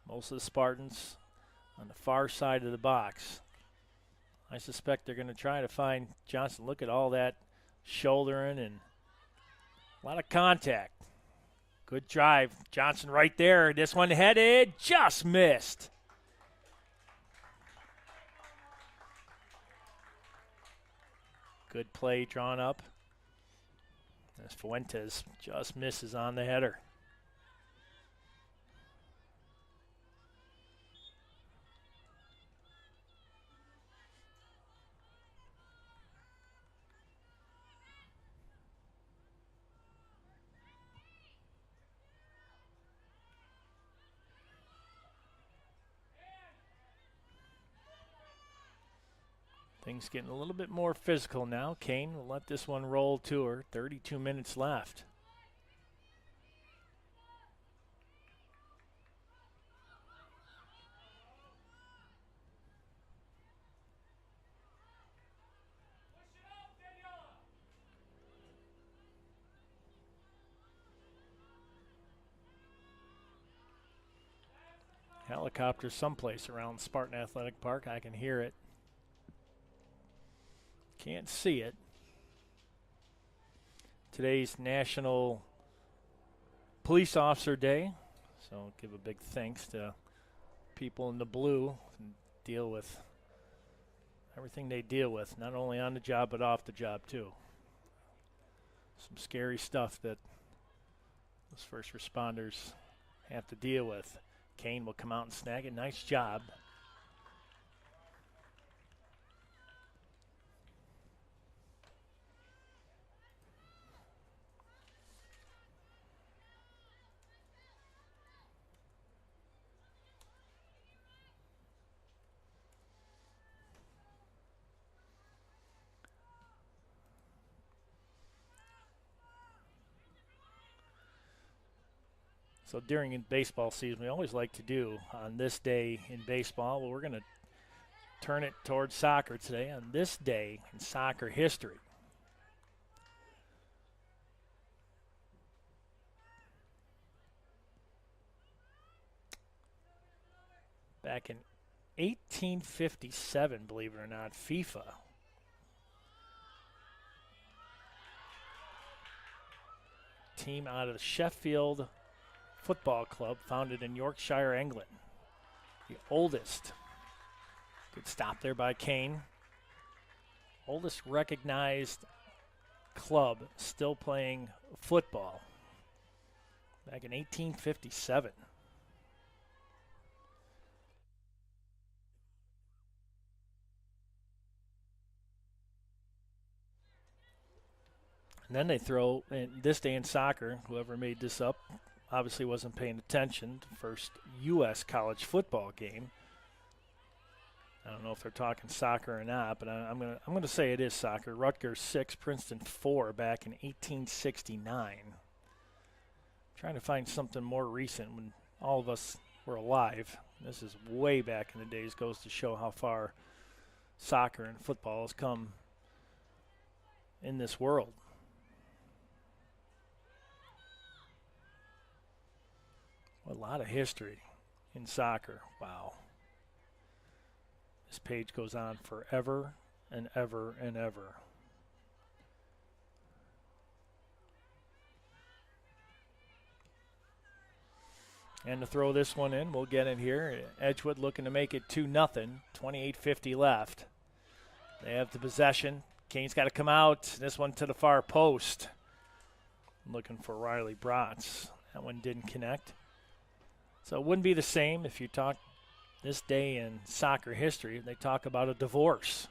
S5: Most of the Spartans on the far side of the box. I suspect they're going to try to find Johnson. Look at all that shouldering and a lot of contact. Good drive. Johnson right there. This one headed, just missed. Good play drawn up. As Fuentes just misses on the header. Things getting a little bit more physical now. Kane will let this one roll to her. 32 minutes left. Helicopter someplace around Spartan Athletic Park. I can hear it. Can't see it. Today's National Police Officer Day, so give a big thanks to people in the blue and deal with everything they deal with, not only on the job but off the job too. Some scary stuff that those first responders have to deal with. Kane will come out and snag it. Nice job. So during baseball season, we always like to do on this day in baseball. Well, we're going to turn it towards soccer today on this day in soccer history. Back in 1857, believe it or not, FIFA team out of the Sheffield Football Club, founded in Yorkshire, England. The oldest, good stop there by Kane, oldest recognized club still playing football back in 1857. And then they throw, in this day in soccer, whoever made this up obviously wasn't paying attention. First U.S. college football game. I don't know if they're talking soccer or not, but I'm gonna say it is soccer. Rutgers 6, Princeton 4 back in 1869. Trying to find something more recent when all of us were alive. This is way back in the days, goes to show how far soccer and football has come in this world. A lot of history in soccer. Wow. This page goes on forever and ever and ever. And to throw this one in, we'll get it here. Edgewood looking to make it 2-0, 28:50 left. They have the possession. Kane's got to come out. This one to the far post. Looking for Riley Bratz. That one didn't connect. So it wouldn't be the same if you talk this day in soccer history. They talk about a divorce.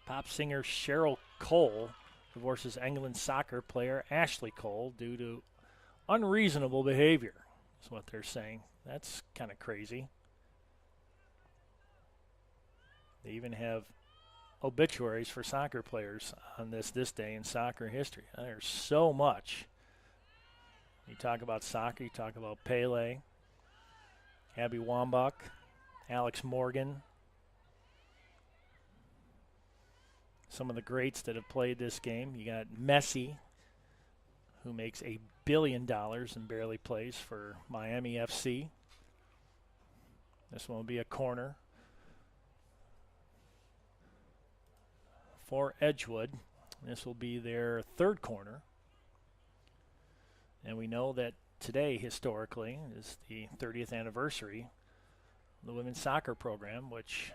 S5: Pop singer Cheryl Cole divorces England soccer player Ashley Cole due to unreasonable behavior, is what they're saying. That's kind of crazy. They even have obituaries for soccer players on this day in soccer history. There's so much. You talk about soccer, you talk about Pele, Abby Wambach, Alex Morgan. Some of the greats that have played this game. You got Messi, who makes $1 billion and barely plays for Miami FC. This one will be a corner for Edgewood. This will be their third corner. And we know that today, historically, is the 30th anniversary of the women's soccer program, which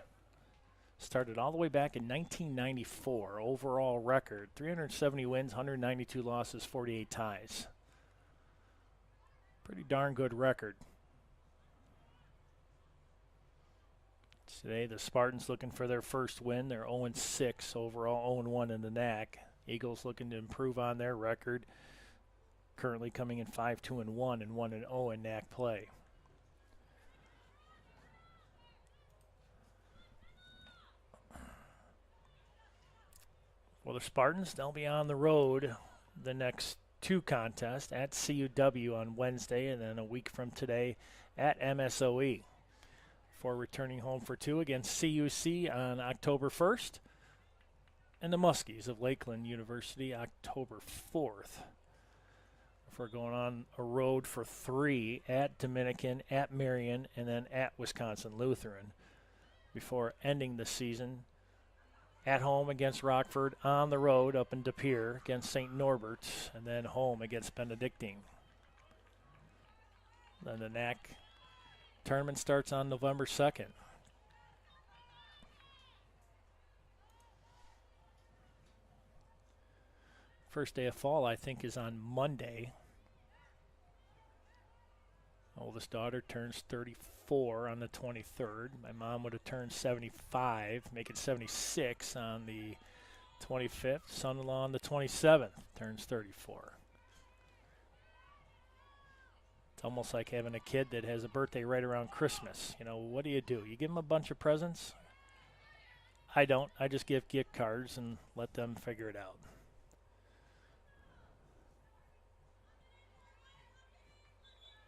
S5: started all the way back in 1994. Overall record, 370 wins, 192 losses, 48 ties. Pretty darn good record. Today, the Spartans looking for their first win. They're 0-6 overall, 0-1 in the NAC. Eagles looking to improve on their record. Currently coming in 5-2-1 and 1-0 in NAC play. Well, the Spartans, they'll be on the road the next two contests at CUW on Wednesday and then a week from today at MSOE. Before returning home for two against CUC on October 1st and the Muskies of Lakeland University October 4th. We're going on a road for three at Dominican, at Marion, and then at Wisconsin Lutheran before ending the season at home against Rockford, on the road up in De Pere against St. Norbert's, and then home against Benedictine. Then the NAC tournament starts on November 2nd. First day of fall, I think, is on Monday. Oldest daughter turns 34 on the 23rd. My mom would have turned 75, make it 76 on the 25th. Son-in-law on the 27th turns 34. It's almost like having a kid that has a birthday right around Christmas. You know, what do? You give them a bunch of presents? I don't. I just give gift cards and let them figure it out.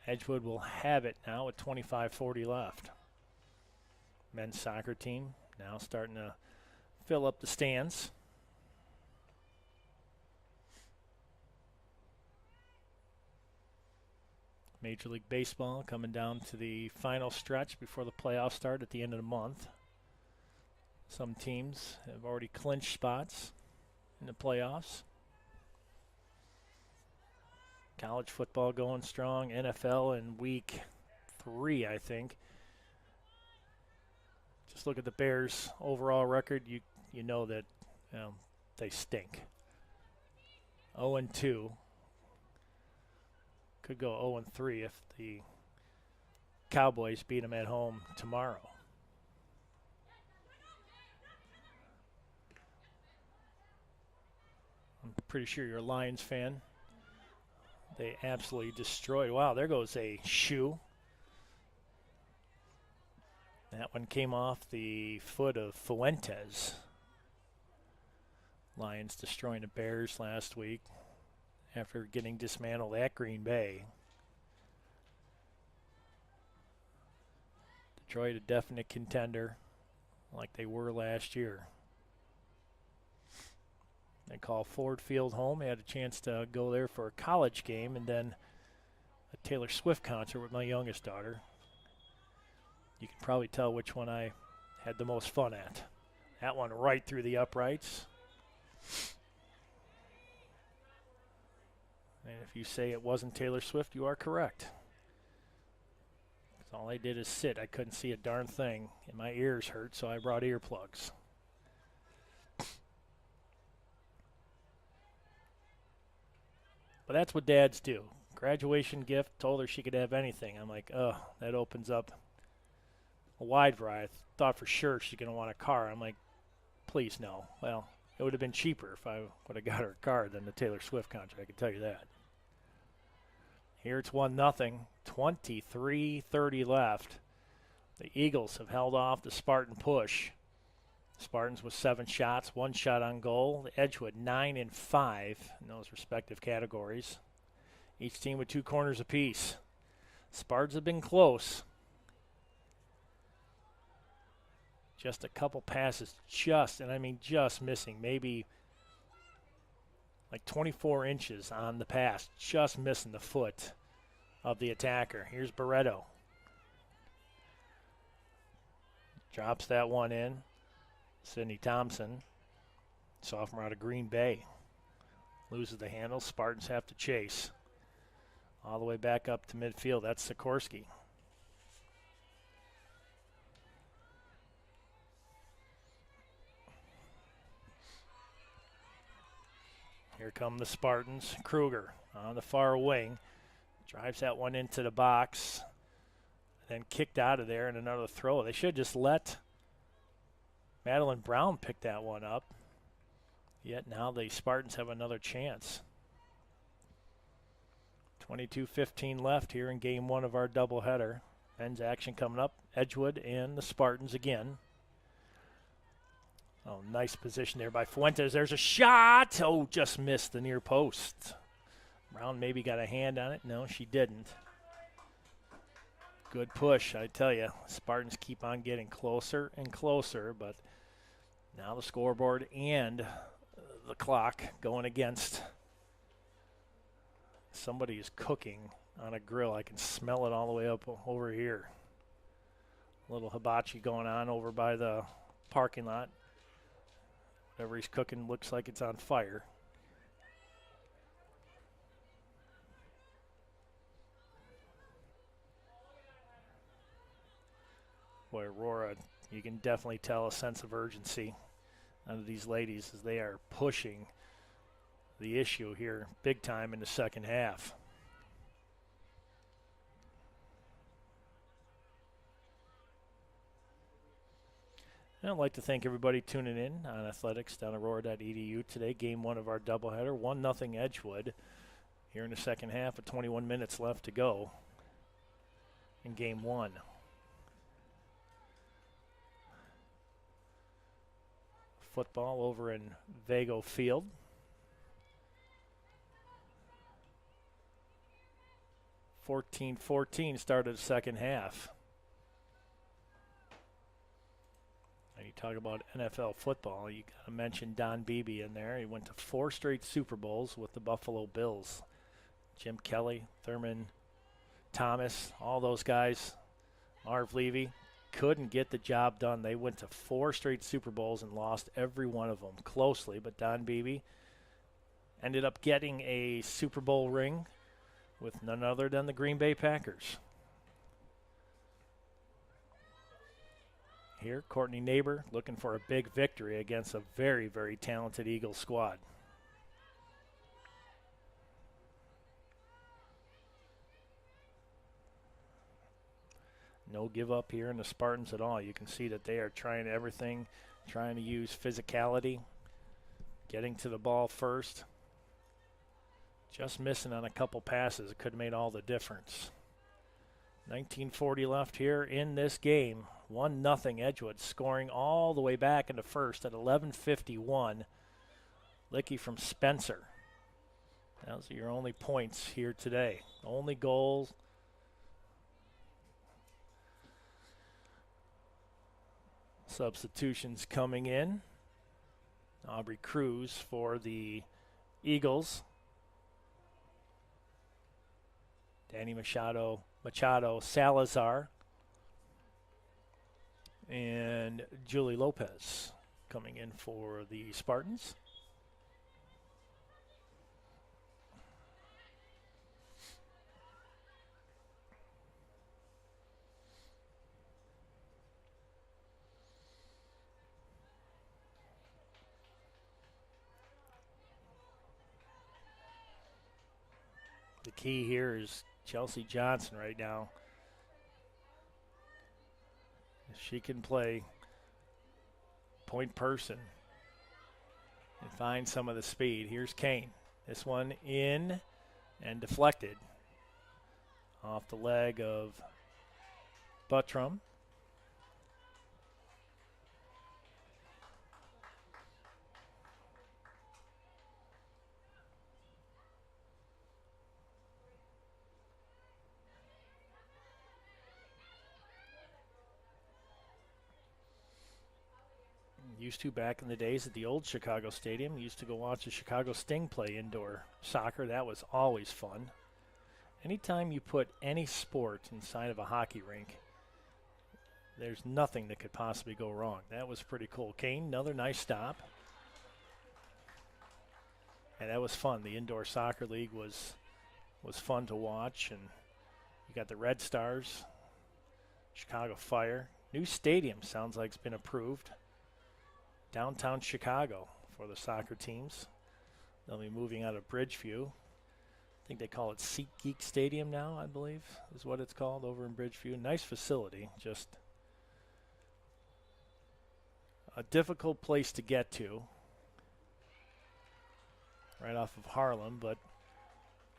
S5: Edgewood will have it now with 25:40 left. Men's soccer team now starting to fill up the stands. Major League Baseball coming down to the final stretch before the playoffs start at the end of the month. Some teams have already clinched spots in the playoffs. College football going strong. NFL in week 3, I think. Just look at the Bears' overall record. You know that they stink. 0-2. Could go 0-3 if the Cowboys beat them at home tomorrow. I'm pretty sure you're a Lions fan. They absolutely destroyed. Wow, there goes a shoe. That one came off the foot of Fuentes. Lions destroying the Bears last week after getting dismantled at Green Bay. Detroit a definite contender like they were last year. They call Ford Field home. They had a chance to go there for a college game and then a Taylor Swift concert with my youngest daughter. You can probably tell which one I had the most fun at. That one right through the uprights. And if you say it wasn't Taylor Swift, you are correct. All I did is sit. I couldn't see a darn thing, and my ears hurt, so I brought earplugs. But that's what dads do. Graduation gift, told her she could have anything. I'm like, oh, that opens up a wide variety. I thought for sure she's going to want a car. I'm like, please no. Well, it would have been cheaper if I would have got her a car than the Taylor Swift contract, I can tell you that. Here it's 1-0, 23:30 left. The Eagles have held off the Spartan push. Spartans with 7 shots, 1 shot on goal. The Edgewood 9-5 in those respective categories. Each team with 2 corners apiece. Spartans have been close. Just a couple passes, just missing. Maybe like 24 inches on the pass, just missing the foot of the attacker. Here's Barreto. Drops that one in. Sidney Thompson, sophomore out of Green Bay, loses the handle. Spartans have to chase. All the way back up to midfield. That's Sikorsky. Here come the Spartans. Kruger on the far wing. Drives that one into the box. Then kicked out of there and another throw. They should just let Madeline Brown pick that one up. Yet now the Spartans have another chance. 22:15 left here in game 1 of our doubleheader. Men's action coming up. Edgewood and the Spartans again. Oh, nice position there by Fuentes. There's a shot. Oh, just missed the near post. Brown maybe got a hand on it. No, she didn't. Good push, I tell you. Spartans keep on getting closer and closer, but now the scoreboard and the clock going against. Somebody is cooking on a grill. I can smell it all the way up over here. A little hibachi going on over by the parking lot. Whatever he's cooking looks like it's on fire. Boy, Aurora, you can definitely tell a sense of urgency out of these ladies as they are pushing the issue here big time in the second half. I'd like to thank everybody tuning in on athletics.aurora.edu today. Game 1 of our doubleheader, 1-0 Edgewood. Here in the second half with 21 minutes left to go in game 1. Football over in Vago Field. 14-14 started the second half. And you talk about NFL football, you got to mention Don Beebe in there. He went to 4 straight Super Bowls with the Buffalo Bills. Jim Kelly, Thurman Thomas, all those guys, Marv Levy, couldn't get the job done. They went to 4 straight Super Bowls and lost every one of them closely. But Don Beebe ended up getting a Super Bowl ring with none other than the Green Bay Packers. Here, Courtney Neighbor looking for a big victory against a very, very talented Eagles squad. No give up here in the Spartans at all. You can see that they are trying everything, trying to use physicality, getting to the ball first. Just missing on a couple passes. It could have made all the difference. 19:40 left here in this game. 1-0 Edgewood, scoring all the way back into first at 11:51. Licky from Spencer. Those are your only points here today. Only goals. Substitutions coming in. Aubrey Cruz for the Eagles. Danny Machado Salazar. And Julie Lopez coming in for the Spartans. The key here is Chelsea Johnson right now. She can play point person and find some of the speed. Here's Kane. This one in and deflected off the leg of Buttram. Used to back in the days at the old Chicago Stadium. Used to go watch the Chicago Sting play indoor soccer. That was always fun. Anytime you put any sport inside of a hockey rink, there's nothing that could possibly go wrong. That was pretty cool. Kane, another nice stop. And that was fun. The indoor soccer league was fun to watch. And you got the Red Stars, Chicago Fire. New stadium sounds like it's been approved. Downtown Chicago for the soccer teams. They'll be moving out of Bridgeview. I think they call it SeatGeek Stadium now, I believe, is what it's called over in Bridgeview. Nice facility, just a difficult place to get to. Right off of Harlem, but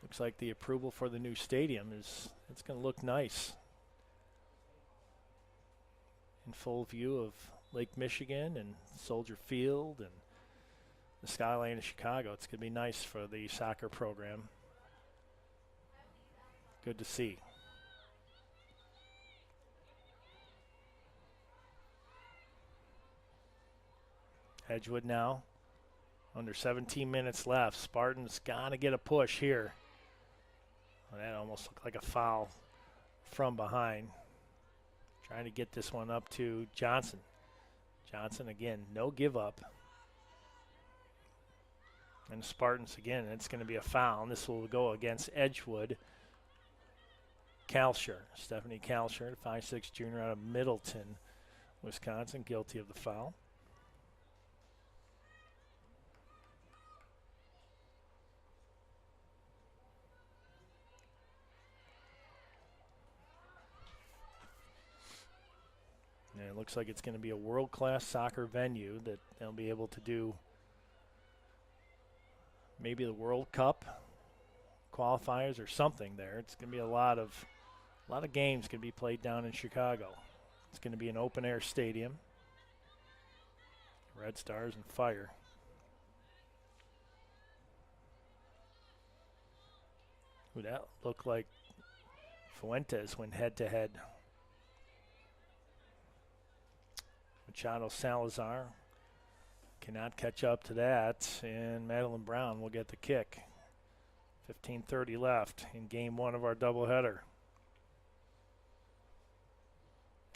S5: looks like the approval for the new stadium it's going to look nice. In full view of Lake Michigan and Soldier Field and the skyline of Chicago. It's going to be nice for the soccer program. Good to see. Edgewood now. Under 17 minutes left. Spartans got to get a push here. Well, that almost looked like a foul from behind. Trying to get this one up to Johnson. Johnson again, no give up. And Spartans again, it's going to be a foul. And this will go against Edgewood. Kalsher, Stephanie Kalsher, 5'6" junior out of Middleton, Wisconsin, guilty of the foul. And it looks like it's going to be a world-class soccer venue that they'll be able to do maybe the World Cup qualifiers or something there. It's going to be a lot of games can be played down in Chicago. It's going to be an open-air stadium. Red Stars and Fire. Ooh, that looked like Fuentes went head-to-head. Machado Salazar cannot catch up to that, and Madeline Brown will get the kick. 15:30 left in game one of our doubleheader.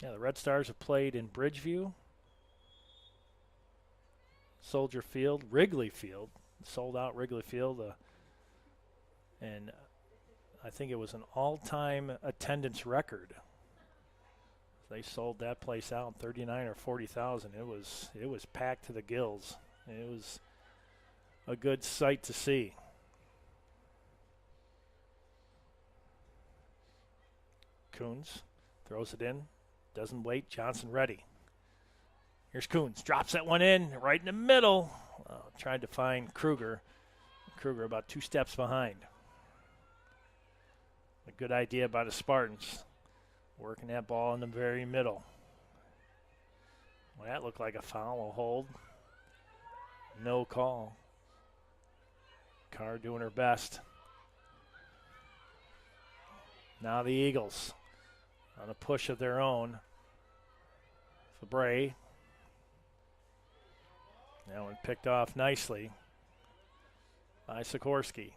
S5: Yeah, the Red Stars have played in Bridgeview, Soldier Field, Wrigley Field, sold out Wrigley Field, and I think it was an all-time attendance record. They sold that place out, 39 or 40,000. It was packed to the gills. It was a good sight to see. Coons throws it in, doesn't wait. Johnson ready. Here's Coons, drops that one in right in the middle. Tried to find Kruger. Kruger about 2 steps behind. A good idea by the Spartans. Working that ball in the very middle. Well, that looked like a foul, a hold. No call. Carr doing her best. Now the Eagles on a push of their own. Fabre. That one picked off nicely by Sikorsky.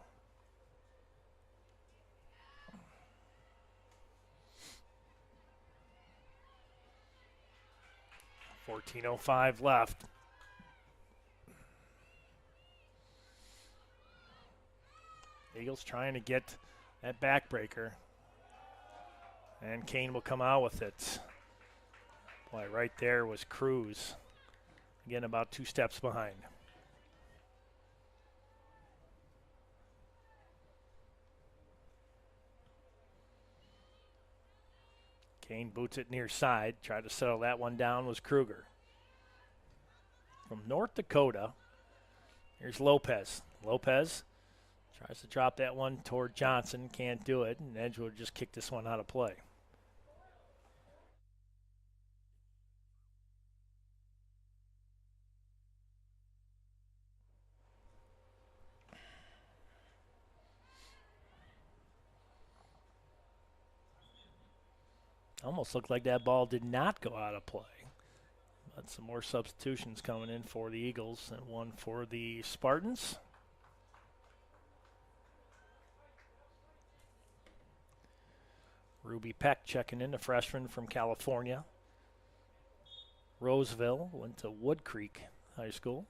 S5: 14:05 left. Eagles trying to get that backbreaker. And Kane will come out with it. Boy, right there was Cruz. Again, about 2 steps behind. Kane boots it near side. Tried to settle that one down was Kruger. From North Dakota, here's Lopez. Lopez tries to drop that one toward Johnson. Can't do it, and Edgewood just kicked this one out of play. Almost looked like that ball did not go out of play. But some more substitutions coming in for the Eagles and one for the Spartans. Ruby Peck checking in, a freshman from California. Roseville went to Wood Creek High School.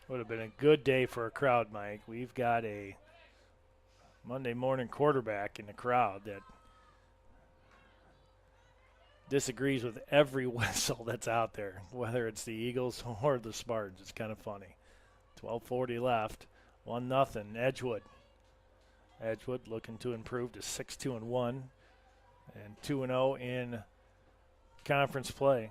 S5: Would have been a good day for a crowd, Mike. We've got a Monday morning quarterback in the crowd that disagrees with every whistle that's out there, whether it's the Eagles or the Spartans. It's kind of funny. 12:40 left, 1-0 Edgewood. Edgewood looking to improve to 6-2-1 and 2-0 in conference play.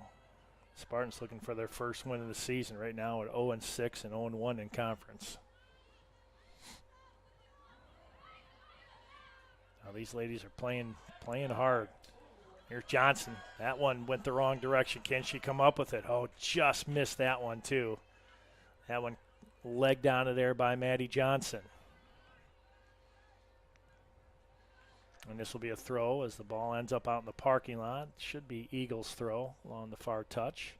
S5: Spartans looking for their first win of the season right now at 0-6 and 0-1 in conference. Now these ladies are playing hard. Here's Johnson. That one went the wrong direction. Can she come up with it? Oh, just missed that one too. That one legged out of there by Maddie Johnson. And this will be a throw as the ball ends up out in the parking lot. Should be Eagles' throw along the far touch.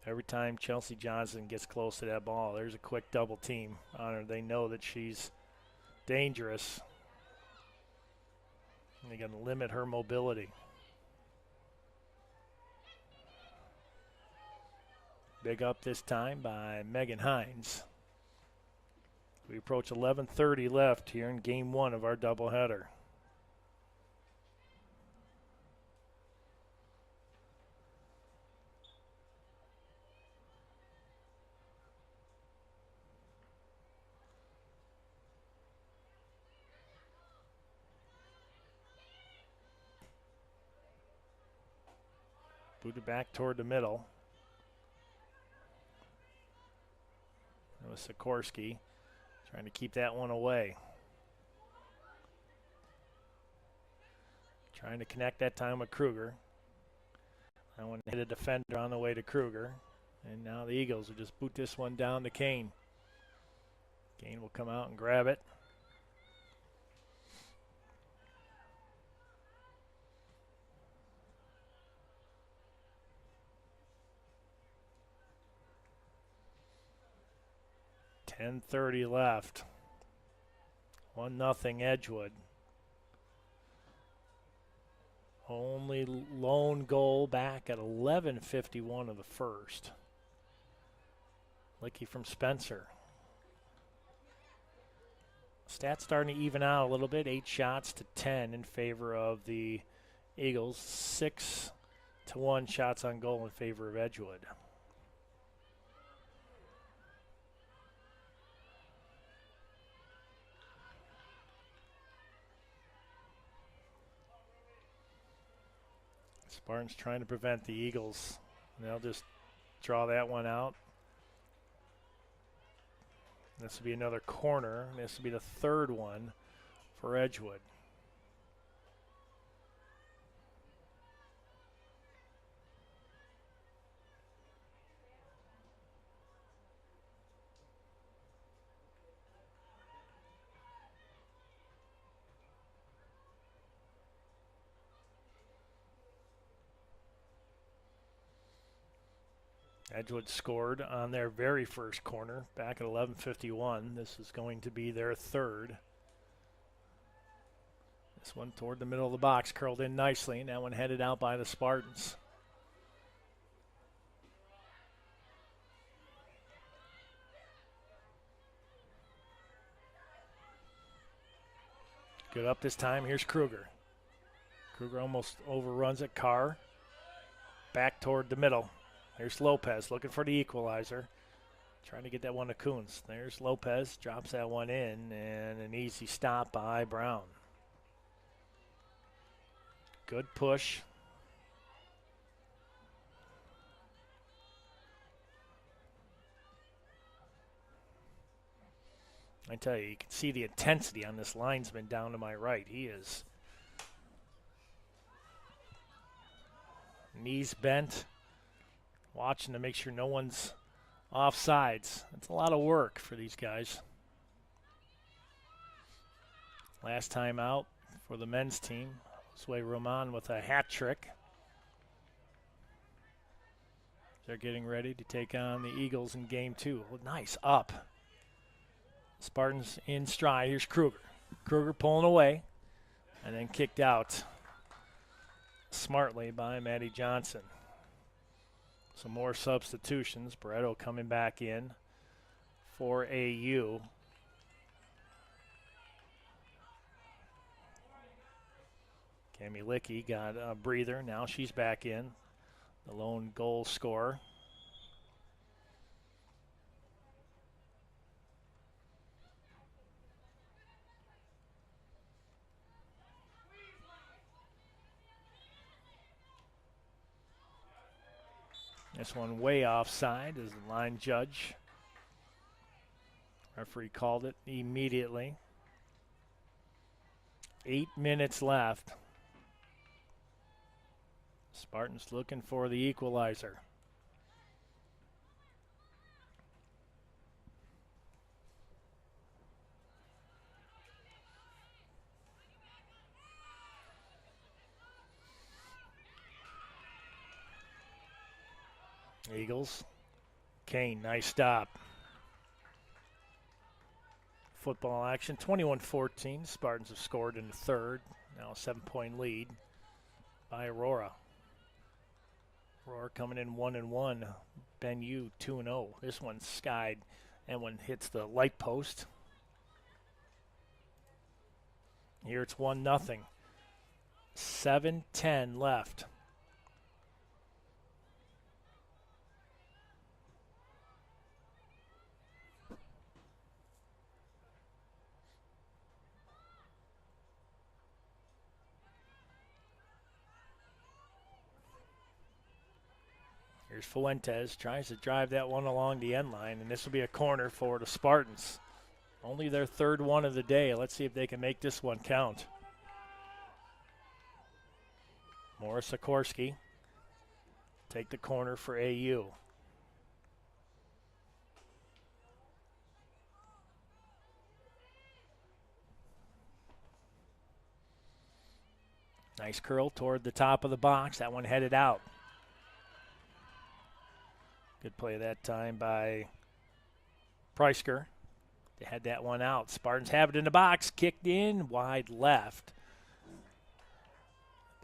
S5: Every time Chelsea Johnson gets close to that ball, there's a quick double team on her. They know that she's dangerous. And they're going to limit her mobility. Big up this time by Megan Hines. We approach 11:30 left here in game one of our doubleheader. Booted back toward the middle. with Sikorsky. Trying to keep that one away. Trying to connect that time with Kruger. That one hit a defender on the way to Kruger. And now the Eagles will just boot this one down to Kane. Kane will come out and grab it. .10:30 left. 1-0 Edgewood. Only lone goal back at 11:51 of the first. Licky from Spencer. Stats starting to even out a little bit. 8 shots to 10 in favor of the Eagles. 6-1 shots on goal in favor of Edgewood. Spartans trying to prevent the Eagles. They'll just draw that one out. This will be another corner. This will be the third one for Edgewood. Edgewood scored on their very first corner back at 11:51. This is going to be their third. This one toward the middle of the box, curled in nicely, and that one headed out by the Spartans. Good up this time. Here's Kruger. Kruger almost overruns it. Carr back toward the middle. There's Lopez looking for the equalizer. Trying to get that one to Coons. There's Lopez, drops that one in, and an easy stop by Brown. Good push. I tell you can see the intensity on this linesman down to my right. He is knees bent. Watching to make sure no one's offsides. It's a lot of work for these guys. Last time out for the men's team, Josue Roman with a hat trick. They're getting ready to take on the Eagles in game 2. Oh, nice up. Spartans in stride. Here's Kruger. Kruger pulling away and then kicked out smartly by Maddie Johnson. Some more substitutions. Barreto coming back in for AU. Cami Licky got a breather. Now she's back in. The lone goal scorer. This one way offside is the line judge. Referee called it immediately. 8 minutes left. Spartans looking for the equalizer. Eagles. Kane, nice stop. Football action, 21-14. Spartans have scored in the third. Now a 7-point lead by Aurora. Aurora coming in 1-1. Ben Yu 2-0. This one skied. That one hits the light post. Here it's 1-0. 7:10 left. Here's Fuentes, tries to drive that one along the end line, and this will be a corner for the Spartans. Only their third one of the day. Let's see if they can make this one count. Morris Sikorsky take the corner for AU. Nice curl toward the top of the box. That one headed out. Good play that time by Preisker. They had that one out. Spartans have it in the box. Kicked in, wide left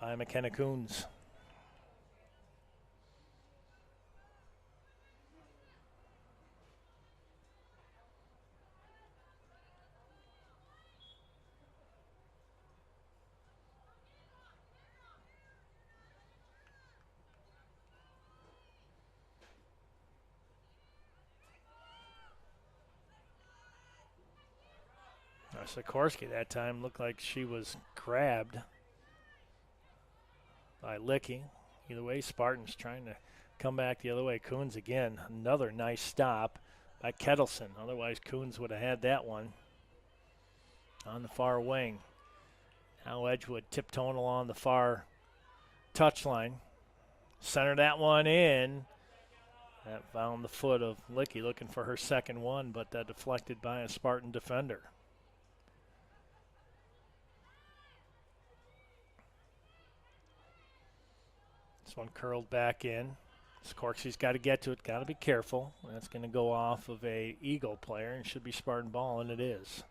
S5: by McKenna Coons. Sikorsky that time looked like she was grabbed by Licky. Either way, Spartans trying to come back the other way. Coons again, another nice stop by Kettleson. Otherwise, Coons would have had that one on the far wing. Now Edgewood tiptoeing along the far touchline. Center that one in. That found the foot of Licky, looking for her second one, but that deflected by a Spartan defender. This one curled back in. Sikorsky's got to get to it, got to be careful. That's going to go off of a Eagle player and should be Spartan ball, and it is.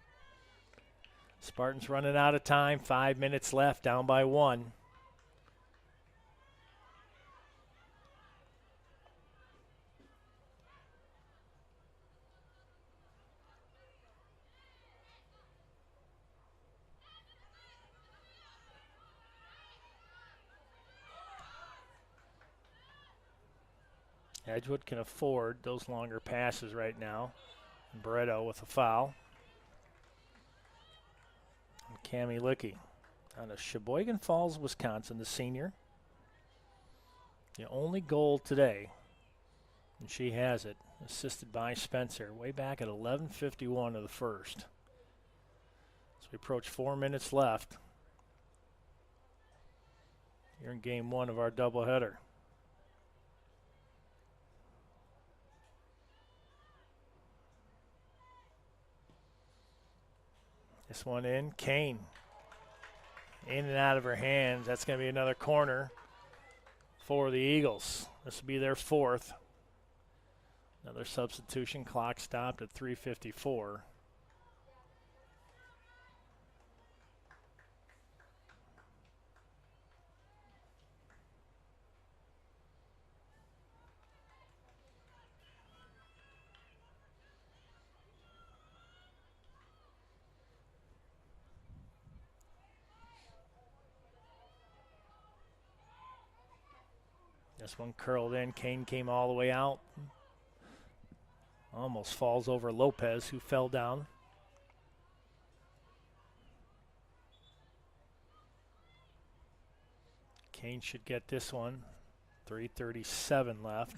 S5: Spartans running out of time, 5 minutes left, down by 1. Edgewood can afford those longer passes right now. Barreto with a foul. And Cammie Licky out of Sheboygan Falls, Wisconsin, the senior. The only goal today, and she has it, assisted by Spencer, way back at 11:51 of the first. So we approach 4 minutes left here in game 1 of our doubleheader. This one in, Kane. In and out of her hands. That's going to be another corner for the Eagles. This will be their 4th. Another substitution. Clock stopped at 3:54. This one curled in. Kane came all the way out. Almost falls over Lopez, who fell down. Kane should get this one. 3:37 left.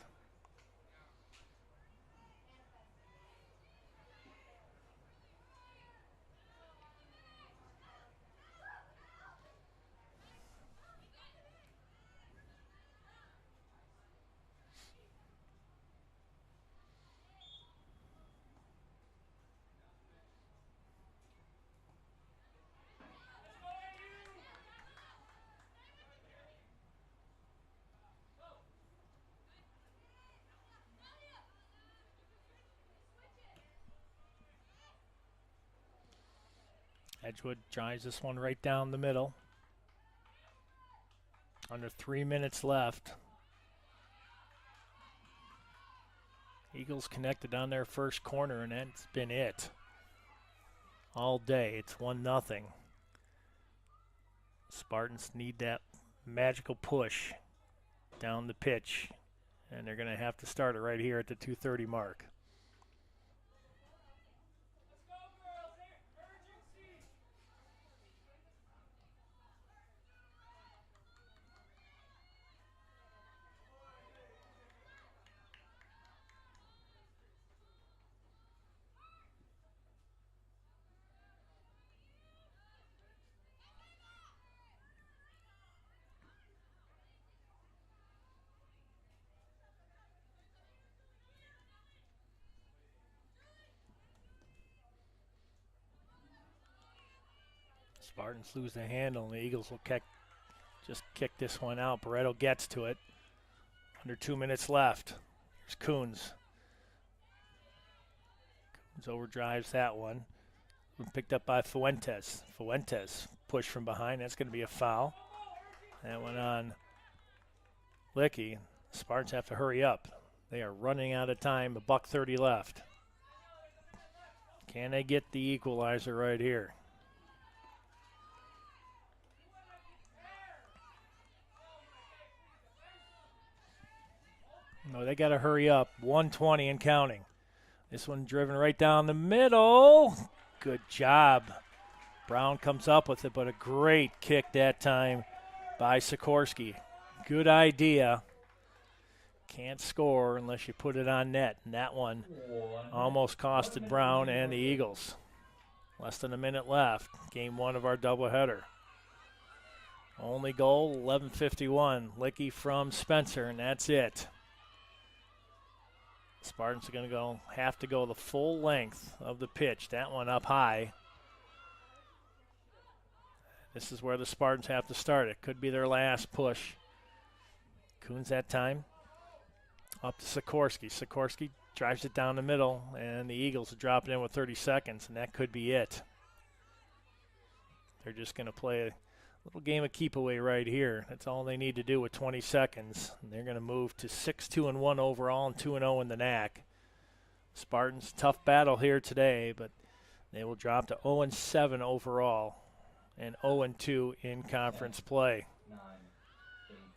S5: Edgewood drives this one right down the middle. Under 3 minutes left. Eagles connected on their first corner, and that's been it all day. It's 1-0. Spartans need that magical push down the pitch, and they're going to have to start it right here at the 2:30 mark. Spartans lose the handle, and the Eagles will just kick this one out. Barreto gets to it. Under 2 minutes left. Here's Coons. Coons overdrives that one. Picked up by Fuentes. Fuentes push from behind. That's going to be a foul. That went on Licky. Spartans have to hurry up. They are running out of time. $1:30 left. Can they get the equalizer right here? No, they got to hurry up. 1:20 and counting. This one driven right down the middle. Good job. Brown comes up with it, but a great kick that time by Sikorsky. Good idea. Can't score unless you put it on net. And that one almost costed Brown and the Eagles. Less than a minute left. Game 1 of our doubleheader. Only goal, 11:51. Licky from Spencer, and that's it. Spartans are going to have to go the full length of the pitch. That one up high. This is where the Spartans have to start. It could be their last push. Coons that time. Up to Sikorsky. Sikorsky drives it down the middle, and the Eagles will drop it in with 30 seconds, and that could be it. They're just going to play a little game of keep away right here. That's all they need to do with 20 seconds. And they're going to move to 6-2-1 overall and 2-0 in the NAC. Spartans, tough battle here today, but they will drop to 0-7 overall and 0-2 in conference play.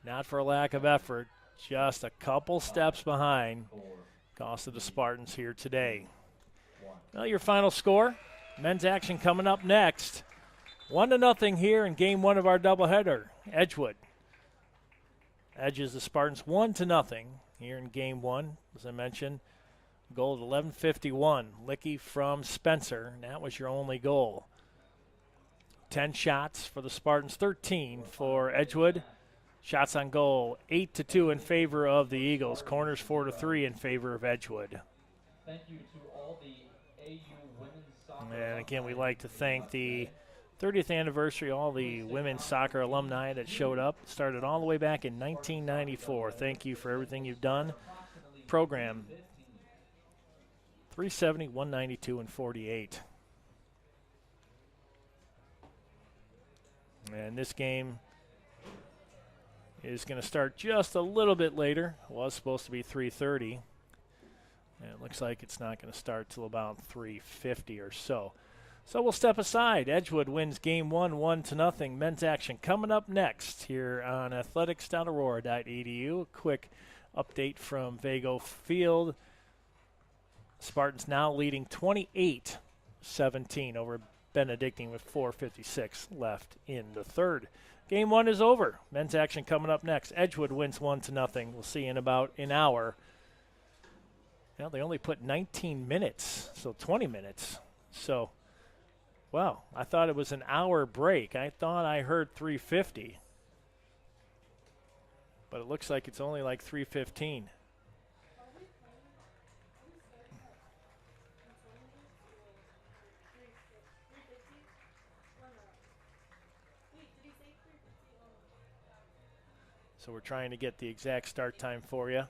S5: Not for a lack of effort, just a couple steps behind. Cost of the Spartans here today. Well, your final score, men's action coming up next. 1-0 here in game 1 of our doubleheader. Edgewood edges the Spartans 1-0 here in game 1. As I mentioned, goal at 11:51. Licky from Spencer. And that was your only goal. 10 shots for the Spartans, 13 for Edgewood. Shots on goal, 8-2 in favor of the Eagles. Corners 4-3 in favor of Edgewood.
S2: Thank you to all the AU women's soccer.
S5: And again, we'd like to thank the 30th anniversary, all the women's soccer alumni that showed up. Started all the way back in 1994. Thank you for everything you've done. Program 370, 192, and 48. And this game is going to start just a little bit later. It was supposed to be 3:30. And it looks like it's not going to start till about 3:50 or so. So we'll step aside. Edgewood wins game 1, 1-0. Men's action coming up next here on athletics.aurora.edu. A quick update from Vago Field. Spartans now leading 28-17 over Benedictine with 4:56 left in the third. Game 1 is over. Men's action coming up next. Edgewood wins 1-0. We'll see you in about an hour. Well, they only put 19 minutes, so 20 minutes. So, wow, I thought it was an hour break. I thought I heard 3:50. But it looks like it's only like 3:15. So we're trying to get the exact start time for you.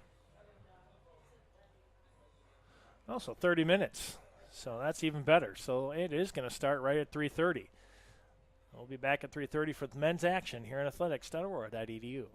S5: Also 30 minutes. So that's even better. So it is going to start right at 3:30. We'll be back at 3:30 for the men's action here in athletics.aurora.edu.